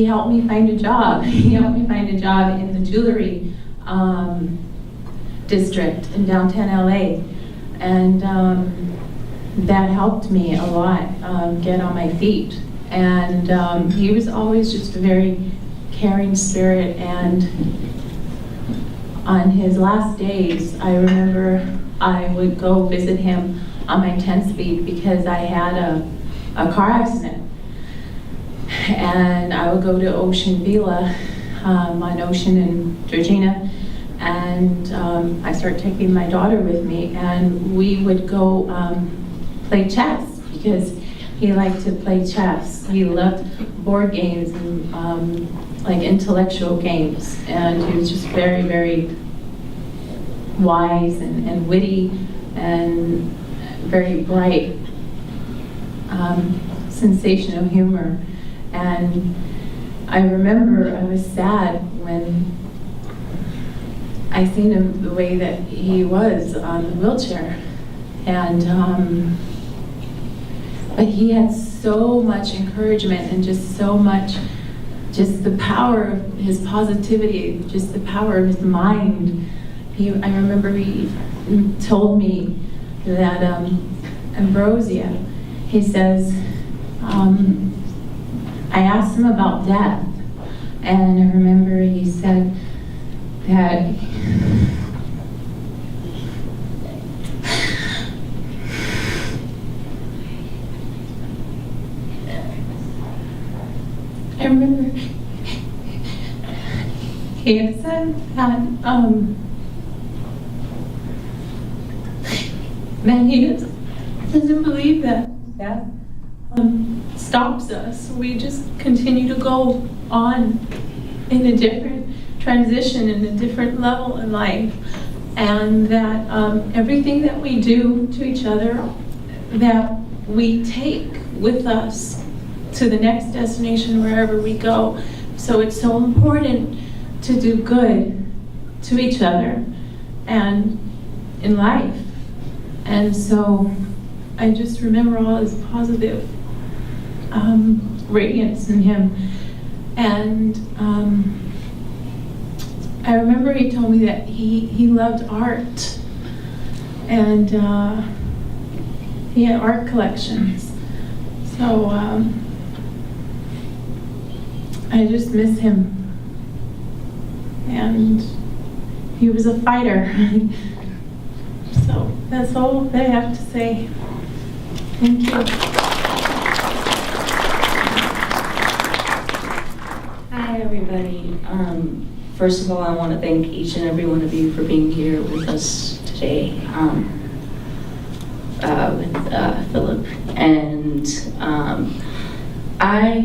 helped me find a job. He helped me find a job in the jewelry district in downtown LA. And that helped me a lot get on my feet. And he was always just a very caring spirit. And on his last days, I remember I would go visit him on my 10-speed because I had a car accident. And I would go to Ocean Villa on Ocean in Georgina, and I started taking my daughter with me, and we would go play chess because he liked to play chess. He loved board games and like intellectual games, and he was just very, very wise and witty and very bright, sensational humor. And I remember I was sad when I seen him the way that he was on the wheelchair. And but he had so much encouragement and just so much, just the power of his positivity, just the power of his mind. I remember he told me that Ambrosia, he says, I asked him about death, and I remember he said that I remember he had said that man, he doesn't believe that stops us. We just continue to go on in a different transition, in a different level in life, and that everything that we do to each other, that we take with us to the next destination wherever we go. So it's so important to do good to each other and in life. And so I just remember all his positive radiance in him. And I remember he told me that he loved art, and he had art collections. So I just miss him. And he was a fighter. So that's all that I have to say. Thank you. Hi, everybody. First of all, I want to thank each and every one of you for being here with us today with Philip. And I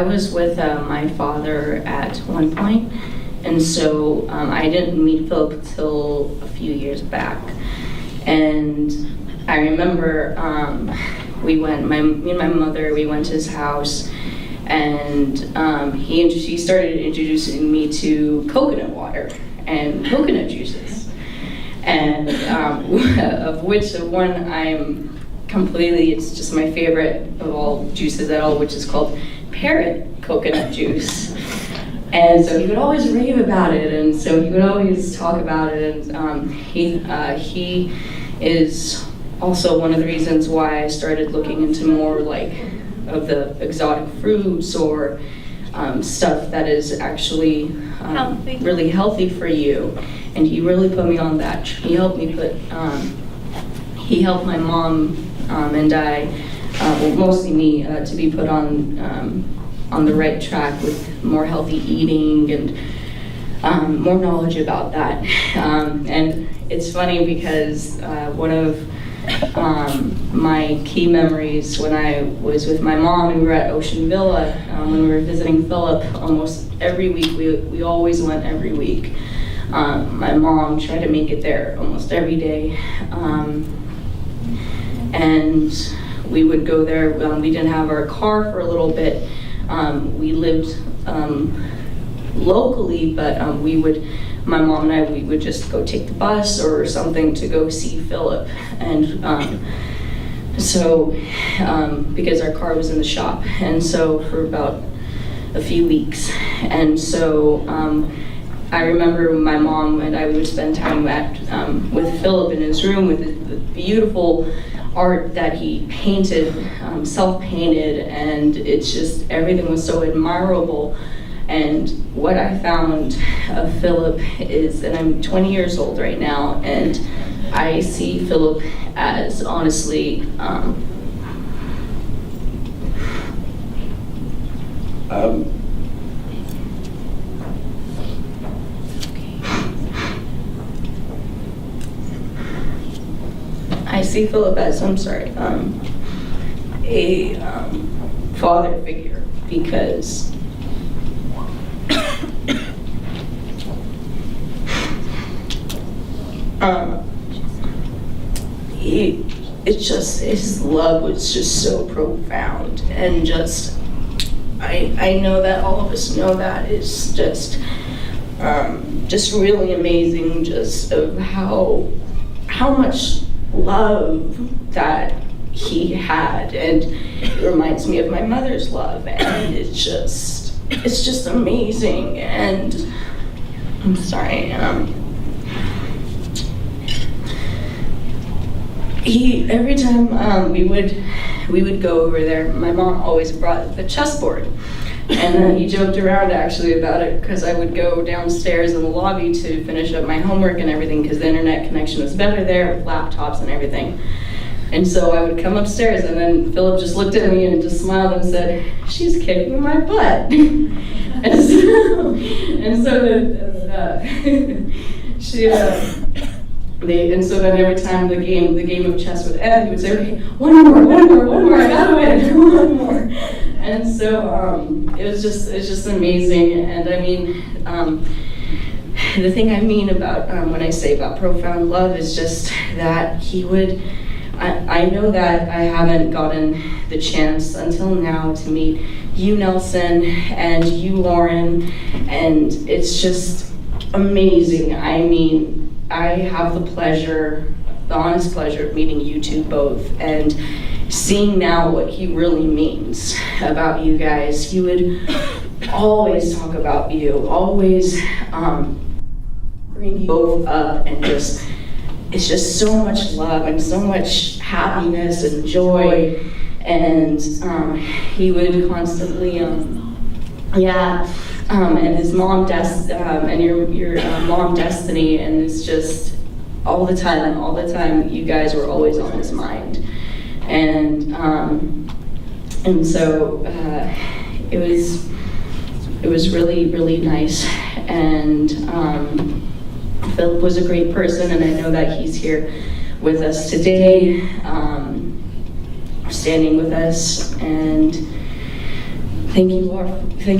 was with my father at one point, and so I didn't meet Philip till a few years back. And I remember me and my mother, we went to his house, and he started introducing me to coconut water and coconut juices, and of which one it's just my favorite of all juices at all, which is called Parrot coconut juice. And so he would always rave about it, and so he would always talk about it. And he is also one of the reasons why I started looking into more like of the exotic fruits or stuff that is actually really healthy for you. And he really put me on that. He helped me put. He helped my mom and I, well, mostly me, to be put on the right track with more healthy eating and more knowledge about that. And it's funny because one of my key memories when I was with my mom and we were at Ocean Villa, when we were visiting Philip almost every week, we always went every week. My mom tried to make it there almost every day. And we would go there. We didn't have our car for a little bit. We lived locally, but my mom and I, we would just go take the bus or something to go see Philip. And so, because our car was in the shop, and so for about a few weeks. And so I remember my mom and I would spend time with Philip in his room with the beautiful art that he painted, self-painted, and it's just, everything was so admirable. And what I found of Philip is, and I'm 20 years old right now, and I see Philip as honestly, I see Philip as, a father figure, because his love was just so profound, and just, I know that all of us know that is just really amazing, just of how much love that he had, and it reminds me of my mother's love, and it's just amazing. And I'm sorry, every time we would go over there, my mom always brought the chessboard. And then he joked around actually about it, because I would go downstairs in the lobby to finish up my homework and everything, because the internet connection was better there with laptops and everything. And so I would come upstairs, and then Philip just looked at me and just smiled and said, "She's kicking my butt." and so then every time the game of chess would end, he would say, "Okay, one more, I gotta win, one more." And so it was just amazing. And I mean, the thing I mean about when I say about profound love is just that he would. I know that I haven't gotten the chance until now to meet you, Nelson, and you, Lauren, and it's just amazing. I mean, I have the honest pleasure of meeting you two both, and seeing now what he really means about you guys. He would always talk about you, always bring you both up, and it's just so much love and so much happiness and joy. And he would constantly, and his mom, and your mom, Destiny, and it's just all the time, you guys were always on his mind. And so it was really, really nice. And Philip was a great person, and I know that he's here with us today, standing with us. And thank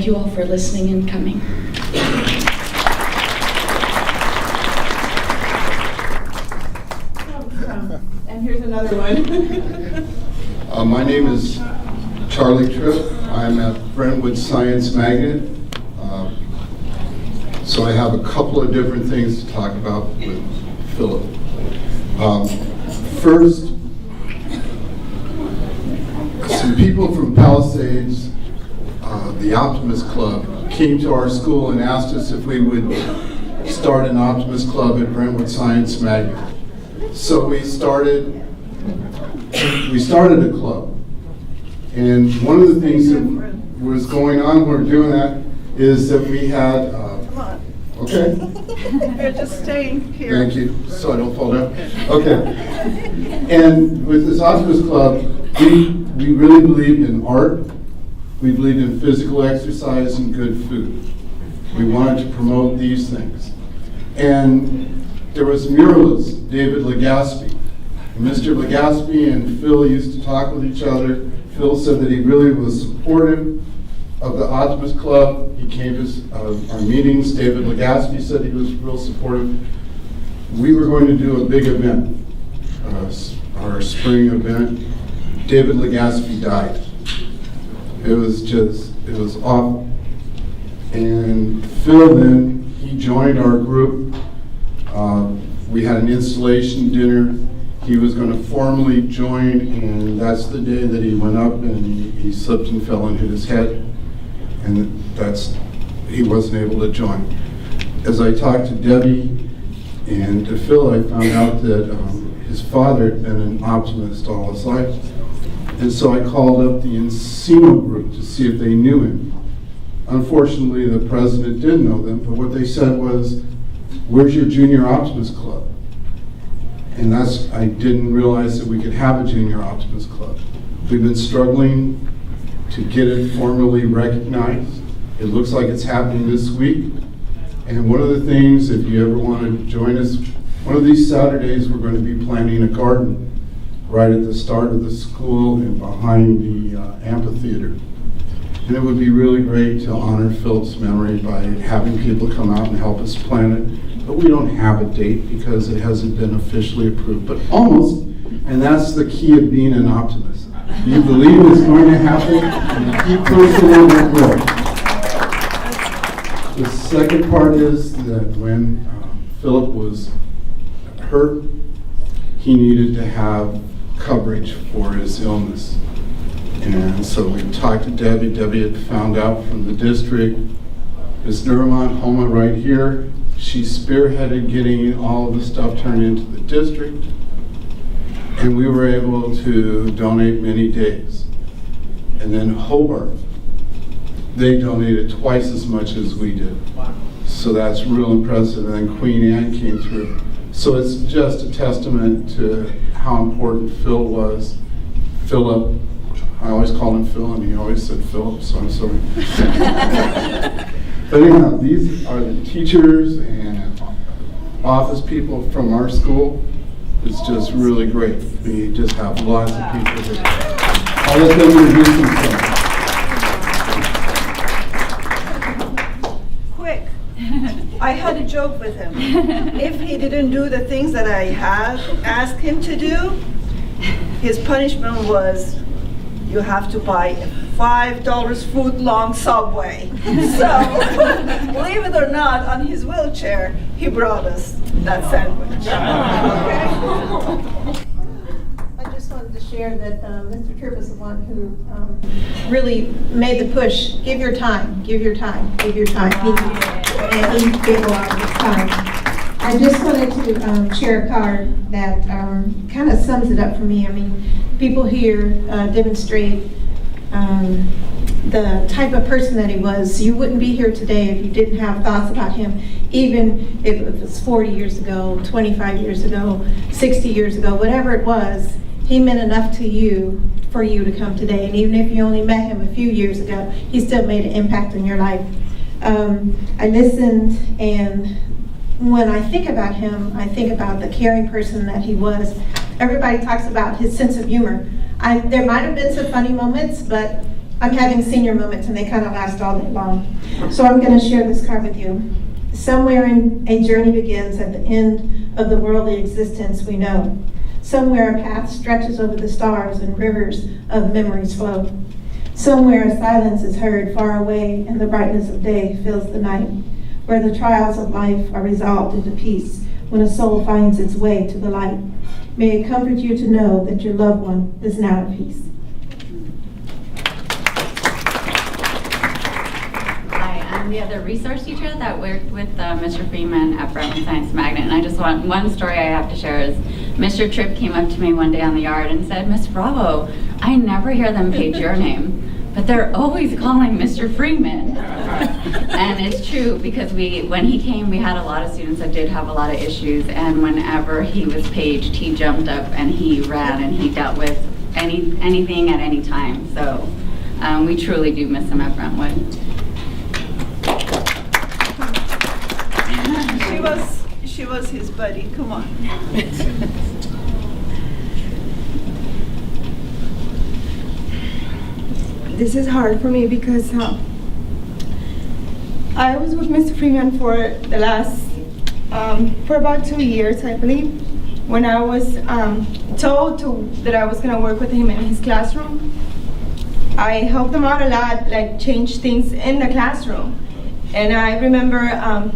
you all for listening and coming. And here's another one. My name is Charlie Tripp. I'm at Brentwood Science Magnet. So I have a couple of different things to talk about with Philip. First, some people from Palisades, the Optimist Club, came to our school and asked us if we would start an Optimist Club at Brentwood Science Magnet. So we started a club. And one of the things that was going on when we were doing that is that we had, okay. You're just staying here. Thank you, so I don't fall down. Okay. And with this Optimist Club, we really believed in art. We believed in physical exercise and good food. We wanted to promote these things. And there was a muralist, David Legaspi. Mr. Legaspi and Phil used to talk with each other. Phil said that he really was supportive of the Optimist Club. He came to our meetings. David Legaspi said he was real supportive. We were going to do a big event, our spring event. David Legaspi died. It was awful. And Phil then, he joined our group. We had an installation dinner. He was going to formally join, and that's the day that he went up and he slipped and fell and hit his head. And he wasn't able to join. As I talked to Debbie and to Phil, I found out that his father had been an optimist all his life. And so I called up the Encino group to see if they knew him. Unfortunately, the president didn't know them, but what they said was, "Where's your Junior Optimist Club?" And I didn't realize that we could have a Junior Optimist Club. We've been struggling to get it formally recognized. It looks like it's happening this week. And one of the things, if you ever want to join us, one of these Saturdays we're going to be planting a garden right at the start of the school and behind the amphitheater. And it would be really great to honor Philip's memory by having people come out and help us plan it. But we don't have a date because it hasn't been officially approved, but almost. And that's the key of being an optimist. You believe it's going to happen, and you keep pushing it, it will. The second part is that when Philip was hurt, he needed to have coverage for his illness. And so we talked to Debbie. Debbie had found out from the district. Ms. Durmont, Homa right here, she spearheaded getting all of the stuff turned into the district. And we were able to donate many days. And then Hobart, they donated twice as much as we did. So that's real impressive. And then Queen Anne came through. So it's just a testament to how important Phil was. Philip, I always called him Phil, and he always said Philip, so I'm sorry. But anyhow, these are the teachers and office people from our school. It's just really great. We just have lots of people here. I'll let them introduce themselves. Quick. I had a joke with him. If he didn't do the things that I had asked him to do, his punishment was, you have to buy a $5 foot-long Subway. So, believe it or not, on his wheelchair, he brought us that sandwich. Okay? I just wanted to share that Mr. Tripp is the one who really made the push. Give your time, give your time, give your time. And he gave a lot of his time. I just wanted to share a card that kind of sums it up for me. I mean, people here demonstrate the type of person that he was. You wouldn't be here today if you didn't have thoughts about him, even if it was 40 years ago, 25 years ago, 60 years ago, whatever it was. He meant enough to you for you to come today. And even if you only met him a few years ago, he still made an impact in your life. I listened, and when I think about him, I think about the caring person that he was. Everybody talks about his sense of humor. There might have been some funny moments, but I'm having senior moments, and they kind of last all day long. So I'm going to share this card with you. Somewhere in a journey begins at the end of the worldly existence we know. Somewhere a path stretches over the stars and rivers of memories flow. Somewhere a silence is heard far away and the brightness of day fills the night. Where the trials of life are resolved into peace when a soul finds its way to the light. May it comfort you to know that your loved one is now at peace. Hi, I'm I'm the other resource teacher that worked with Mr. Freeman at Brentwood Science Magnet. And I just want, one story I have to share is Mr. Tripp came up to me one day on the yard and said, Miss Bravo, I never hear them page your name, but they're always calling Mr. Freeman. And it's true, because when he came, we had a lot of students that did have a lot of issues, and whenever he was paged, he jumped up and he ran and he dealt with anything at any time. So we truly do miss him at Brentwood. She was his buddy. Come on. This is hard for me because I was with Mr. Freeman for the last, for about 2 years, I believe, when I was told that I was going to work with him in his classroom. I helped him out a lot, like change things in the classroom. And I remember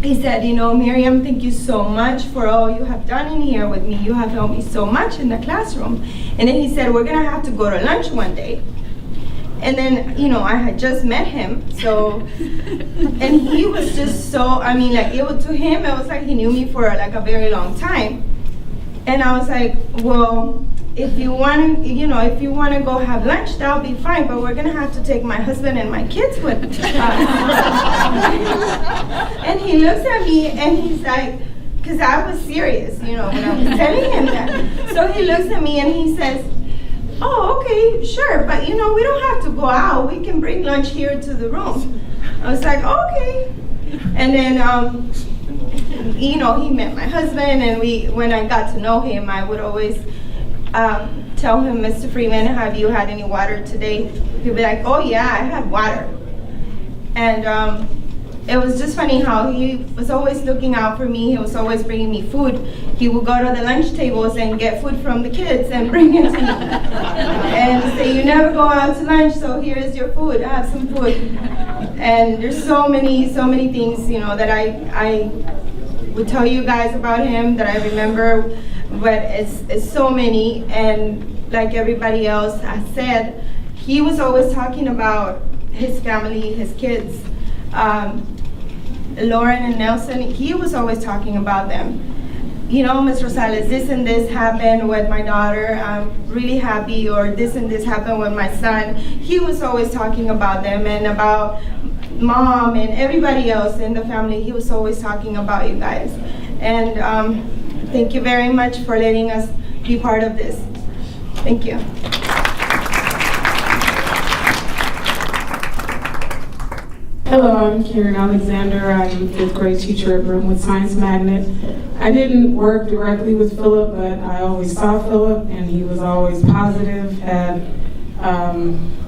he said, you know, Miriam, thank you so much for all you have done in here with me. You have helped me so much in the classroom. And then he said, we're going to have to go to lunch one day. And then, you know, I had just met him, so, and he was just so, I mean, like, to him, it was like he knew me for like a very long time. And I was like, well, if you want to, you know, if you want to go have lunch, that'll be fine, but we're going to have to take my husband and my kids with us. And he looks at me and he's like, because I was serious, you know, when I was telling him that. So he looks at me and he says, oh, okay, sure, but you know, we don't have to go out. We can bring lunch here to the room. I was like, okay. And then, you know, he met my husband, and when I got to know him, I would always tell him, Mr. Freeman, have you had any water today? He'd be like, oh yeah, I had water. And it was just funny how he was always looking out for me. He was always bringing me food. He would go to the lunch tables and get food from the kids and bring it to me. And say, you never go out to lunch, so here is your food, have some food. And there's so many things, you know, that I would tell you guys about him that I remember, but it's so many. And like everybody else has said, he was always talking about his family, his kids. Lauren and Nelson, he was always talking about them. You know, Ms. Rosales, this and this happened with my daughter, I'm really happy, or this and this happened with my son. He was always talking about them and about Mom and everybody else in the family. He was always talking about you guys. And thank you very much for letting us be part of this. Thank you. Hello, I'm Karen Alexander. I'm a fifth grade teacher at Brentwood Science Magnet. I didn't work directly with Philip, but I always saw Philip, and he was always positive, had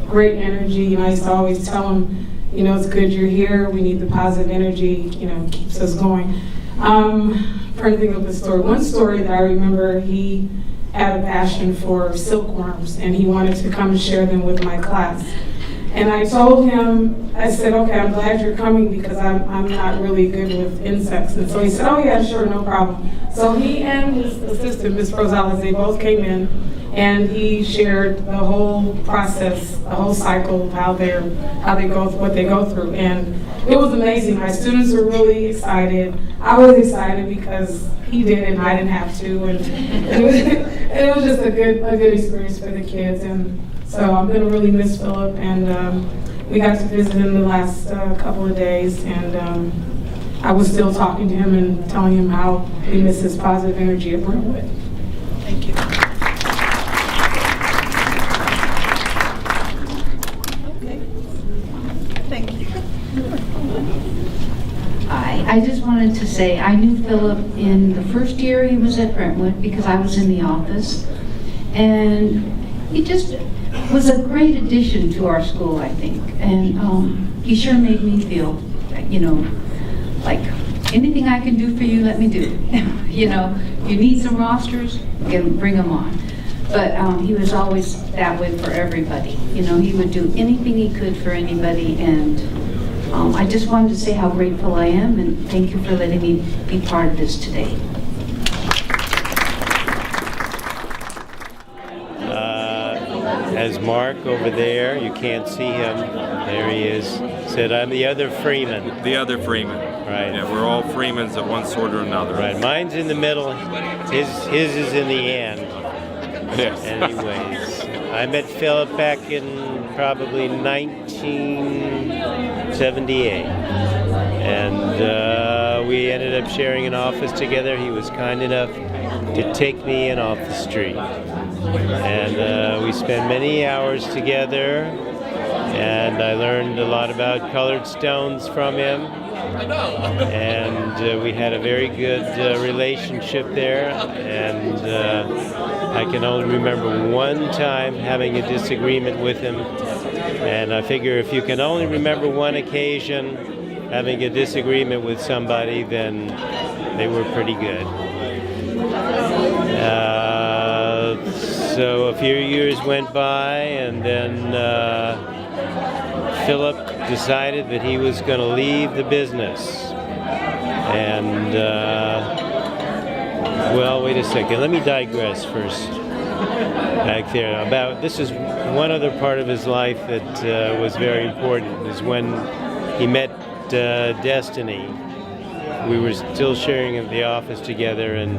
great energy, and I used to always tell him, you know, it's good you're here, we need the positive energy, you know, keeps us going. Trying to think of the story. One story that I remember, he had a passion for silkworms, and he wanted to come and share them with my class. And I told him, I said, okay, I'm glad you're coming because I'm not really good with insects. And so he said, oh yeah, sure, no problem. So he and his assistant, Ms. Rosales, they both came in and he shared the whole process, the whole cycle of how they go, what they go through. And it was amazing. My students were really excited. I was excited because he did it and I didn't have to. And it was just a good experience for the kids. And so I'm going to really miss Philip, and we got to visit him the last couple of days, and I was still talking to him and telling him how we miss his positive energy at Brentwood. Thank you. Okay. Thank you. Hi, I just wanted to say I knew Philip in the first year he was at Brentwood because I was in the office, and he just was a great addition to our school, I think. And he sure made me feel, you know, like anything I can do for you, let me do. You know, you need some rosters, bring them on. But he was always that way for everybody. You know, he would do anything he could for anybody. And I just wanted to say how grateful I am, and thank you for letting me be part of this today. as Mark over there. You can't see him. There he is. Said, I'm the other Freeman. The other Freeman. Right. Yeah, we're all Freemans of one sort or another. Right. Mine's in the middle. His is in the end. Yes. Anyways, I met Philip back in probably 1978. And we ended up sharing an office together. He was kind enough to take me in off the street. And we spent many hours together, and I learned a lot about colored stones from him. And we had a very good relationship there. And I can only remember one time having a disagreement with him. And I figure if you can only remember one occasion having a disagreement with somebody, then they were pretty good. So a few years went by, and then Philip decided that he was going to leave the business. And, well, wait a second. Let me digress first. Back there. This is one other part of his life that was very important, is when he met Destiny. We were still sharing at the office together, and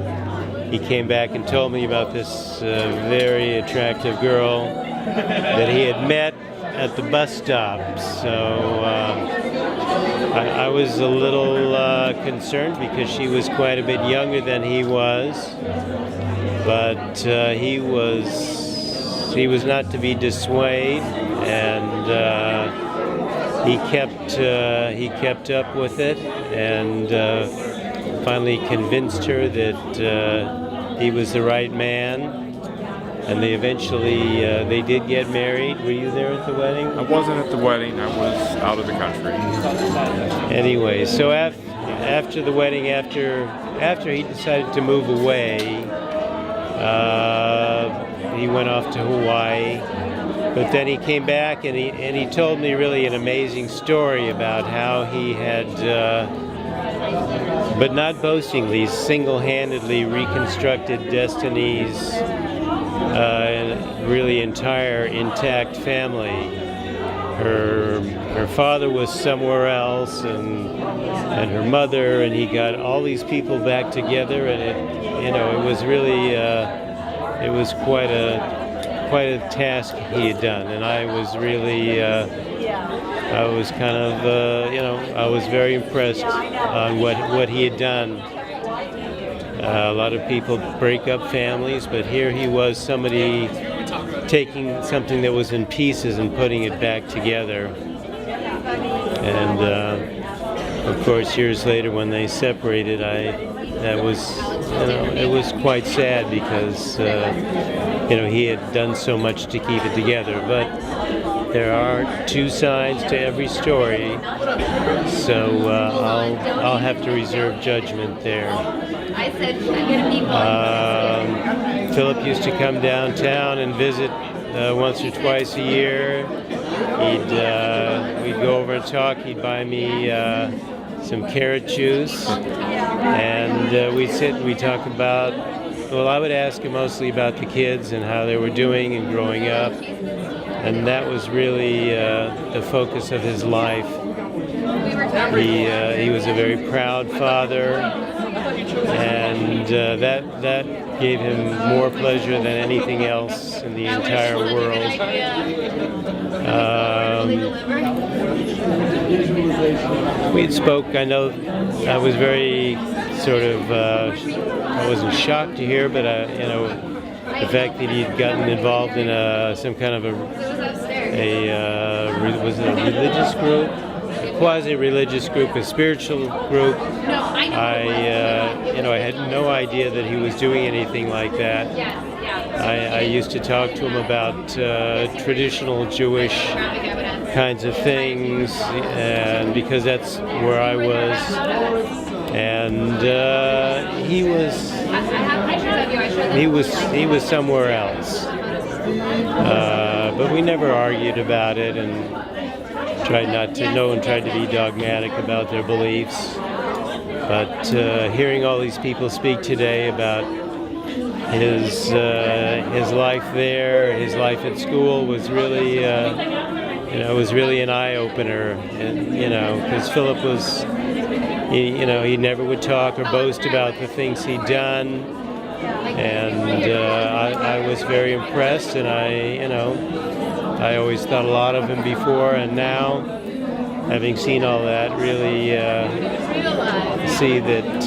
he came back and told me about this very attractive girl that he had met at the bus stop. So I was a little concerned because she was quite a bit younger than he was, but he was not to be dissuaded, and he kept up with it, and finally convinced her that he was the right man. And they eventually, they did get married. Were you there at the wedding? I wasn't at the wedding. I was out of the country. Anyway, so after the wedding, after he decided to move away, he went off to Hawaii. But then he came back, and he told me really an amazing story about how he had, but not boastingly, single-handedly reconstructed Destiny's really entire intact family. Her father was somewhere else, and her mother, and he got all these people back together, and it was really it was quite a task he had done, and I was really I was kind of I was very impressed on what he had done. A lot of people break up families, but here he was, somebody taking something that was in pieces and putting it back together. And of course, years later, when they separated, it was quite sad because he had done so much to keep it together. But there are two sides to every story, so I'll have to reserve judgment there. Philip used to come downtown and visit once or twice a year. We'd go over and talk. He'd buy me some carrot juice, and we'd sit and we'd talk about. Well, I would ask him mostly about the kids and how they were doing and growing up, and that was really the focus of his life. He was a very proud father, and that gave him more pleasure than anything else in the entire world. We spoke. I know I was very sort of. I wasn't shocked to hear, but the fact that he'd gotten involved in some kind of was it a religious group? Quasi-religious group, a spiritual group. I had no idea that he was doing anything like that. I used to talk to him about traditional Jewish kinds of things, and because that's where I was, and he was somewhere else. But we never argued about it, and no one tried to be dogmatic about their beliefs. But hearing all these people speak today about his life there, his life at school was really, was really an eye opener. And because Philip was, he never would talk or boast about the things he'd done, and I was very impressed, and I always thought a lot of him before, and now, having seen all that, really see that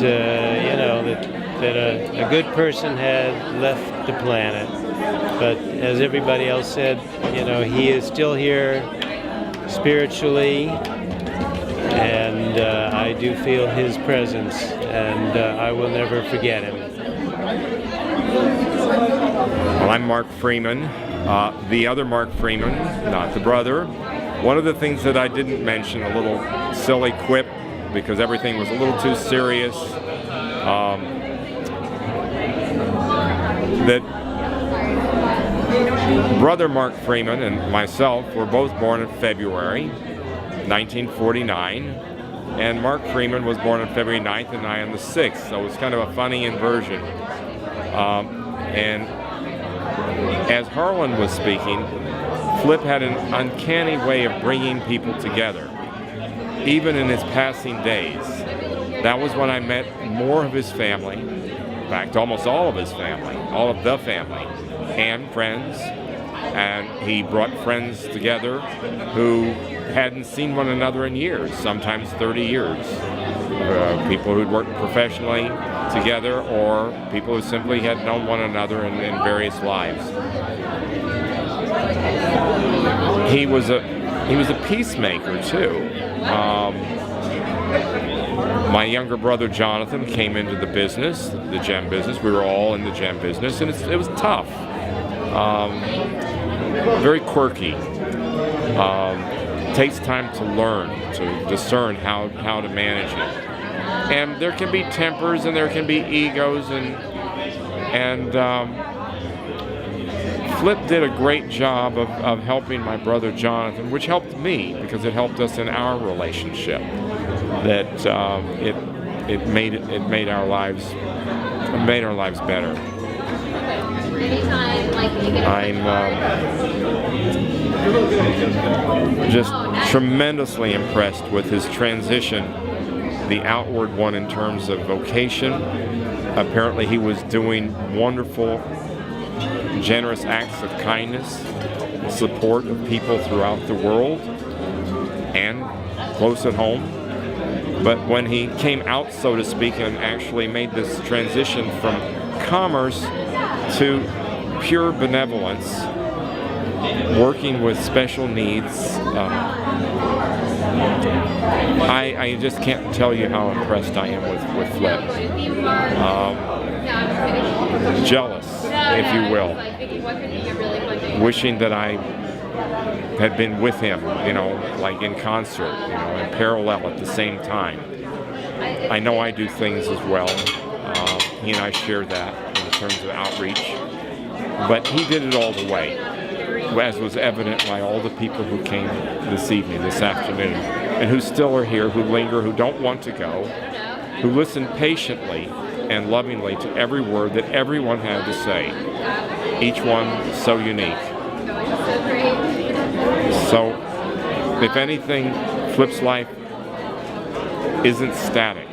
that a good person had left the planet. But as everybody else said, he is still here spiritually, and I do feel his presence, and I will never forget him. Well, I'm Mark Freeman, the other Mark Freeman, not the brother. One of the things that I didn't mention, a little silly quip, because everything was a little too serious, that brother Mark Freeman and myself were both born in February 1949, and Mark Freeman was born on February 9th and I on the 6th, so it's kind of a funny inversion. And as Harlan was speaking, Flip had an uncanny way of bringing people together, even in his passing days. That was when I met more of his family, in fact, almost all of his family, all of the family, and friends. And he brought friends together who hadn't seen one another in years, sometimes 30 years. People who'd worked professionally together, or people who simply had known one another in various lives. He was a peacemaker too. My younger brother Jonathan came into the business, the gem business. We were all in the gem business, and it was tough. Very quirky. Takes time to learn, to discern how to manage it. And there can be tempers, and there can be egos, and Flip did a great job of helping my brother Jonathan, which helped me because it helped us in our relationship. That it made our lives better. I'm just tremendously impressed with his transition, the outward one in terms of vocation. Apparently he was doing wonderful, generous acts of kindness, support of people throughout the world and close at home. But when he came out, so to speak, and actually made this transition from commerce to pure benevolence, working with special needs, I just can't tell you how impressed I am with Flip. Jealous, if you will. Wishing that I had been with him, like in concert, in parallel at the same time. I know I do things as well. He and I share that in terms of outreach. But he did it all the way, as was evident by all the people who came this evening, this afternoon, and who still are here, who linger, who don't want to go, who listen patiently and lovingly to every word that everyone had to say, each one so unique. So, if anything, Flip's life isn't static.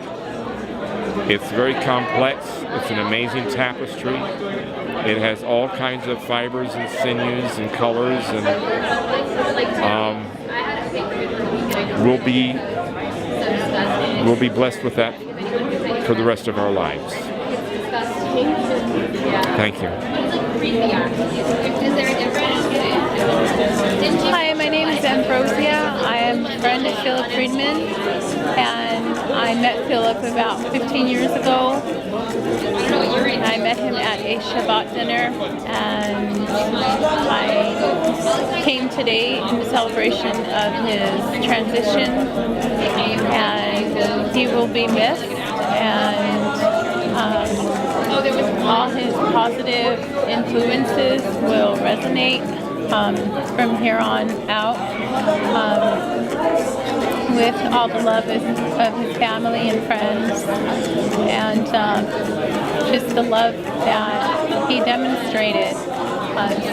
It's very complex. It's an amazing tapestry. It has all kinds of fibers and sinews and colors, and we'll be blessed with that for the rest of our lives. Thank you. Hi, my name is Ambrosia. I am a friend of Philip Freeman, and I met Philip about 15 years ago. I met him at a Shabbat dinner, and I came today in the celebration of his transition, and he will be missed, and all his positive influences will resonate from here on out, with all the love of his family and friends, and just the love that he demonstrated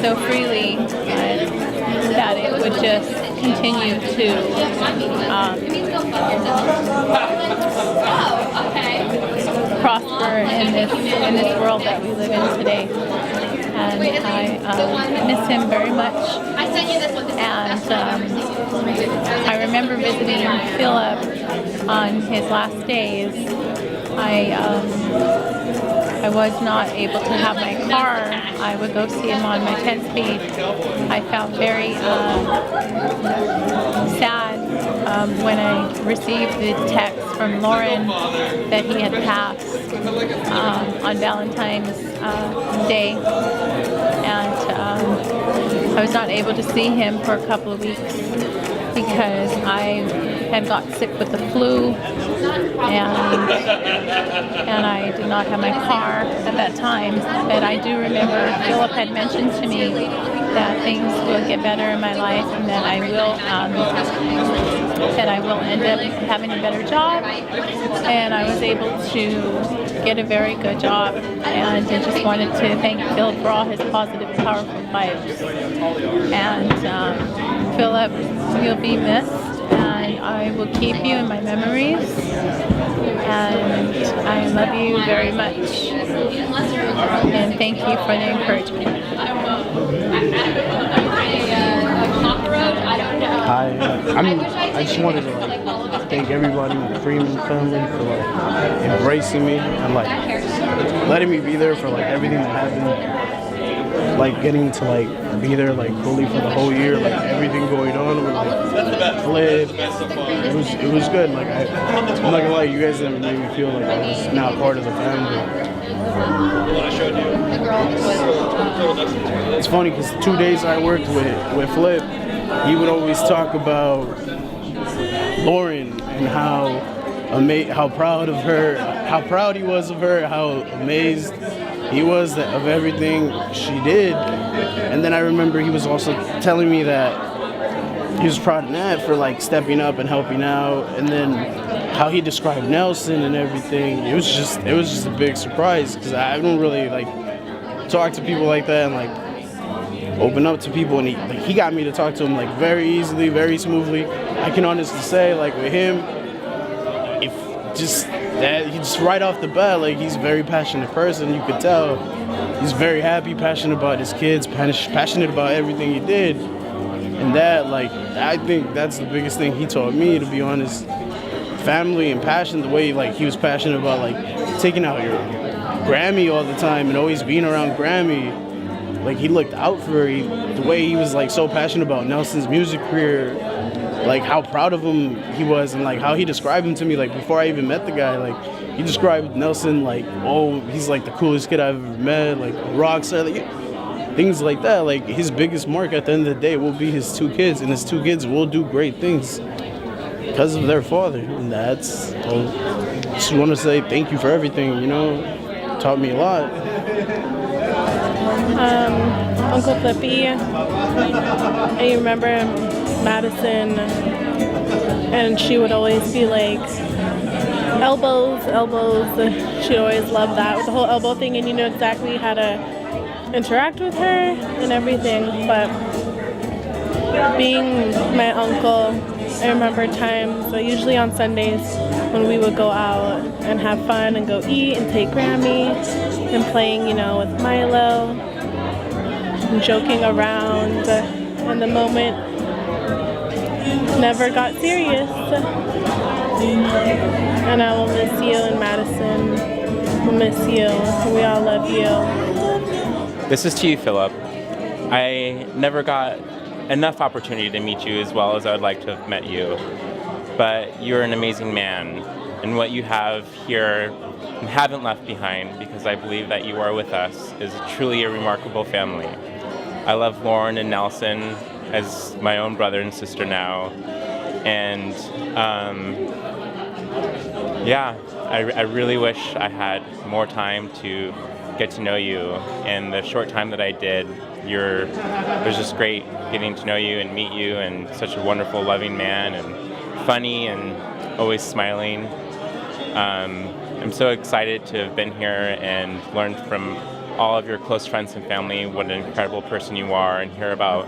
so freely that it would just continue to prosper in this world that we live in today. And I miss him very much. And I remember visiting Philip on his last days. I was not able to have my car. I would go see him on my 10-speed. I felt very sad when I received the text from Lauren that he had passed on Valentine's Day. And I was not able to see him for a couple of weeks because I had got sick with the flu, and I did not have my car at that time. But I do remember Philip had mentioned to me that things will get better in my life and that I will end up having a better job. And I was able to get a very good job, and I just wanted to thank Philip for all his positive, powerful vibes. And Philip, you'll be missed, and I will keep you in my memories, and I love you very much, and thank you for the encouragement. I just wanted to thank everybody in the Freeman family for embracing me and letting me be there for everything that happened, getting to be there fully for the whole year, everything going on with Flip. It was good. I'm not gonna lie, you guys never made me feel like I was now part of the family. It's funny because 2 days I worked with Flip, he would always talk about Lauren and how proud of her, how proud he was of her, how amazed he was of everything she did. And then I remember he was also telling me that he was proud of Nat for stepping up and helping out, and then how he described Nelson and everything. It was just a big surprise because I don't really talk to people like that and open up to people, and he got me to talk to him very easily, very smoothly. I can honestly say with him, he's right off the bat, he's a very passionate person. You could tell he's very happy, passionate about his kids, passionate about everything he did. And that, I think that's the biggest thing he taught me, to be honest. Family and passion, the way he was passionate about taking out your Grammy all the time and always being around Grammy. He looked out for her. The way he was so passionate about Nelson's music career, how proud of him he was, and how he described him to me before I even met the guy. He described Nelson oh, he's the coolest kid I've ever met, rock star, things like that. His biggest mark at the end of the day will be his two kids, and his two kids will do great things because of their father. And that's, just want to say thank you for everything, taught me a lot. Uncle Flippy, I remember Madison, and she would always be elbows. She always loved that with the whole elbow thing, and you know exactly how to interact with her and everything. But being my uncle, I remember times, usually on Sundays, when we would go out and have fun and go eat and take Grammy and playing, with Milo and joking around, and the moment never got serious. And I will miss you, and Madison will miss you. We all love you. This is to you, Philip. I never got enough opportunity to meet you as well as I would like to have met you. But you're an amazing man, and what you have here and haven't left behind, because I believe that you are with us, is truly a remarkable family. I love Lauren and Nelson as my own brother and sister now, and I really wish I had more time to get to know you. And the short time that I did, it was just great getting to know you and meet you, and such a wonderful, loving man, and funny and always smiling. And I'm so excited to have been here and learned from all of your close friends and family what an incredible person you are, and hear about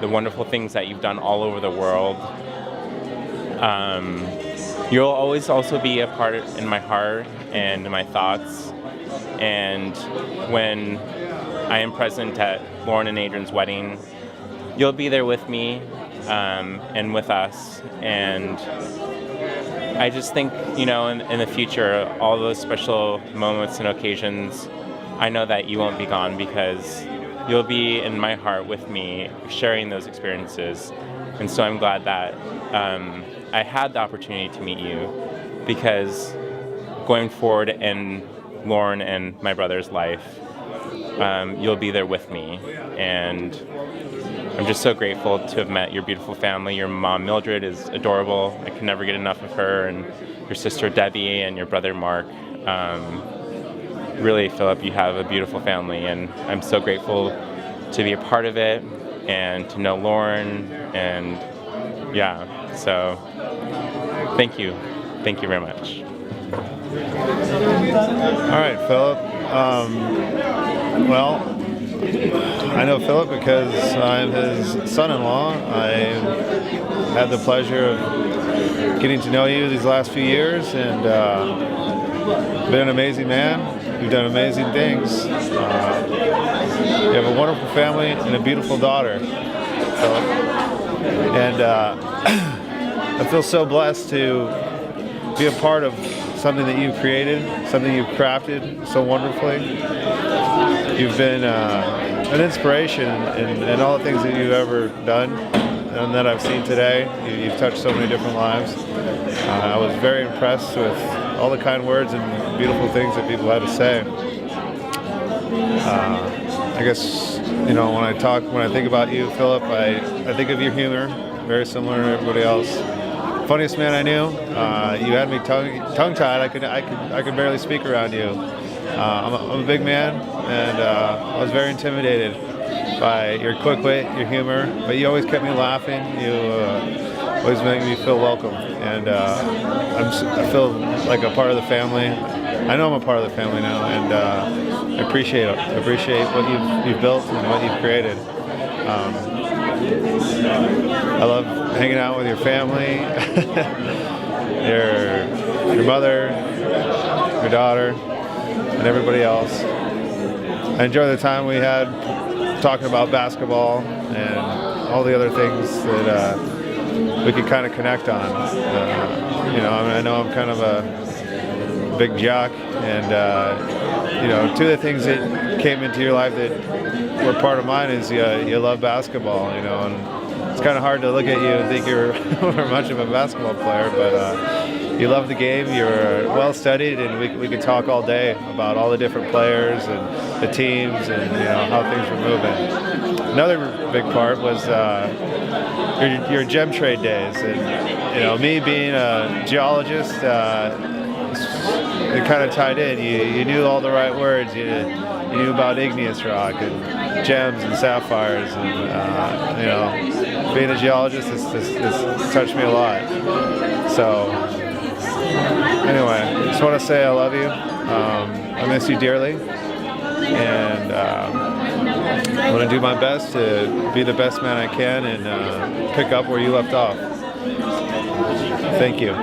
the wonderful things that you've done all over the world. You'll always also be a part in my heart and in my thoughts. And when I am present at Lauren and Adrian's wedding, you'll be there with me and with us. And I just think, in the future, all those special moments and occasions, I know that you won't be gone, because you'll be in my heart with me, sharing those experiences. And so I'm glad that I had the opportunity to meet you, because going forward in Lauren and my brother's life, you'll be there with me. And I'm just so grateful to have met your beautiful family. Your mom, Mildred, is adorable. I can never get enough of her. And your sister, Debbie, and your brother, Mark. Really, Philip, you have a beautiful family, and I'm so grateful to be a part of it and to know Lauren. And so thank you. Thank you very much. All right, Philip. Well, I know Philip because I'm his son-in-law. I had the pleasure of getting to know you these last few years, and been an amazing man. You've done amazing things. You have a wonderful family and a beautiful daughter, Philip. And I feel so blessed to be a part of something that you've created, something you've crafted so wonderfully. You've been an inspiration in all the things that you've ever done and that I've seen today. You've touched so many different lives. I was very impressed with all the kind words and beautiful things that people had to say. I guess, when I think about you, Philip, I think of your humor, very similar to everybody else. Funniest man I knew. You had me tongue-tied. I could barely speak around you. I'm a big man, and I was very intimidated by your quick wit, your humor, but you always kept me laughing. You always make me feel welcome, and I feel like a part of the family. I know I'm a part of the family now, and I appreciate it. I appreciate what you've built and what you've created. I love hanging out with your family, your mother, your daughter, and everybody else. I enjoy the time we had talking about basketball and all the other things that we could kind of connect on. I know I'm kind of a big jock, and two of the things that came into your life that were part of mine is you love basketball, and it's kind of hard to look at you and think you're much of a basketball player, but you love the game, you're well studied, and we could talk all day about all the different players and the teams and how things were moving. Another big part was your gem trade days, and me being a geologist, it kind of tied in. You knew all the right words. You knew about igneous rock and gems and sapphires, and being a geologist, this touched me a lot. So anyway, just want to say I love you. I miss you dearly, and I want to do my best to be the best man I can and pick up where you left off. Thank you.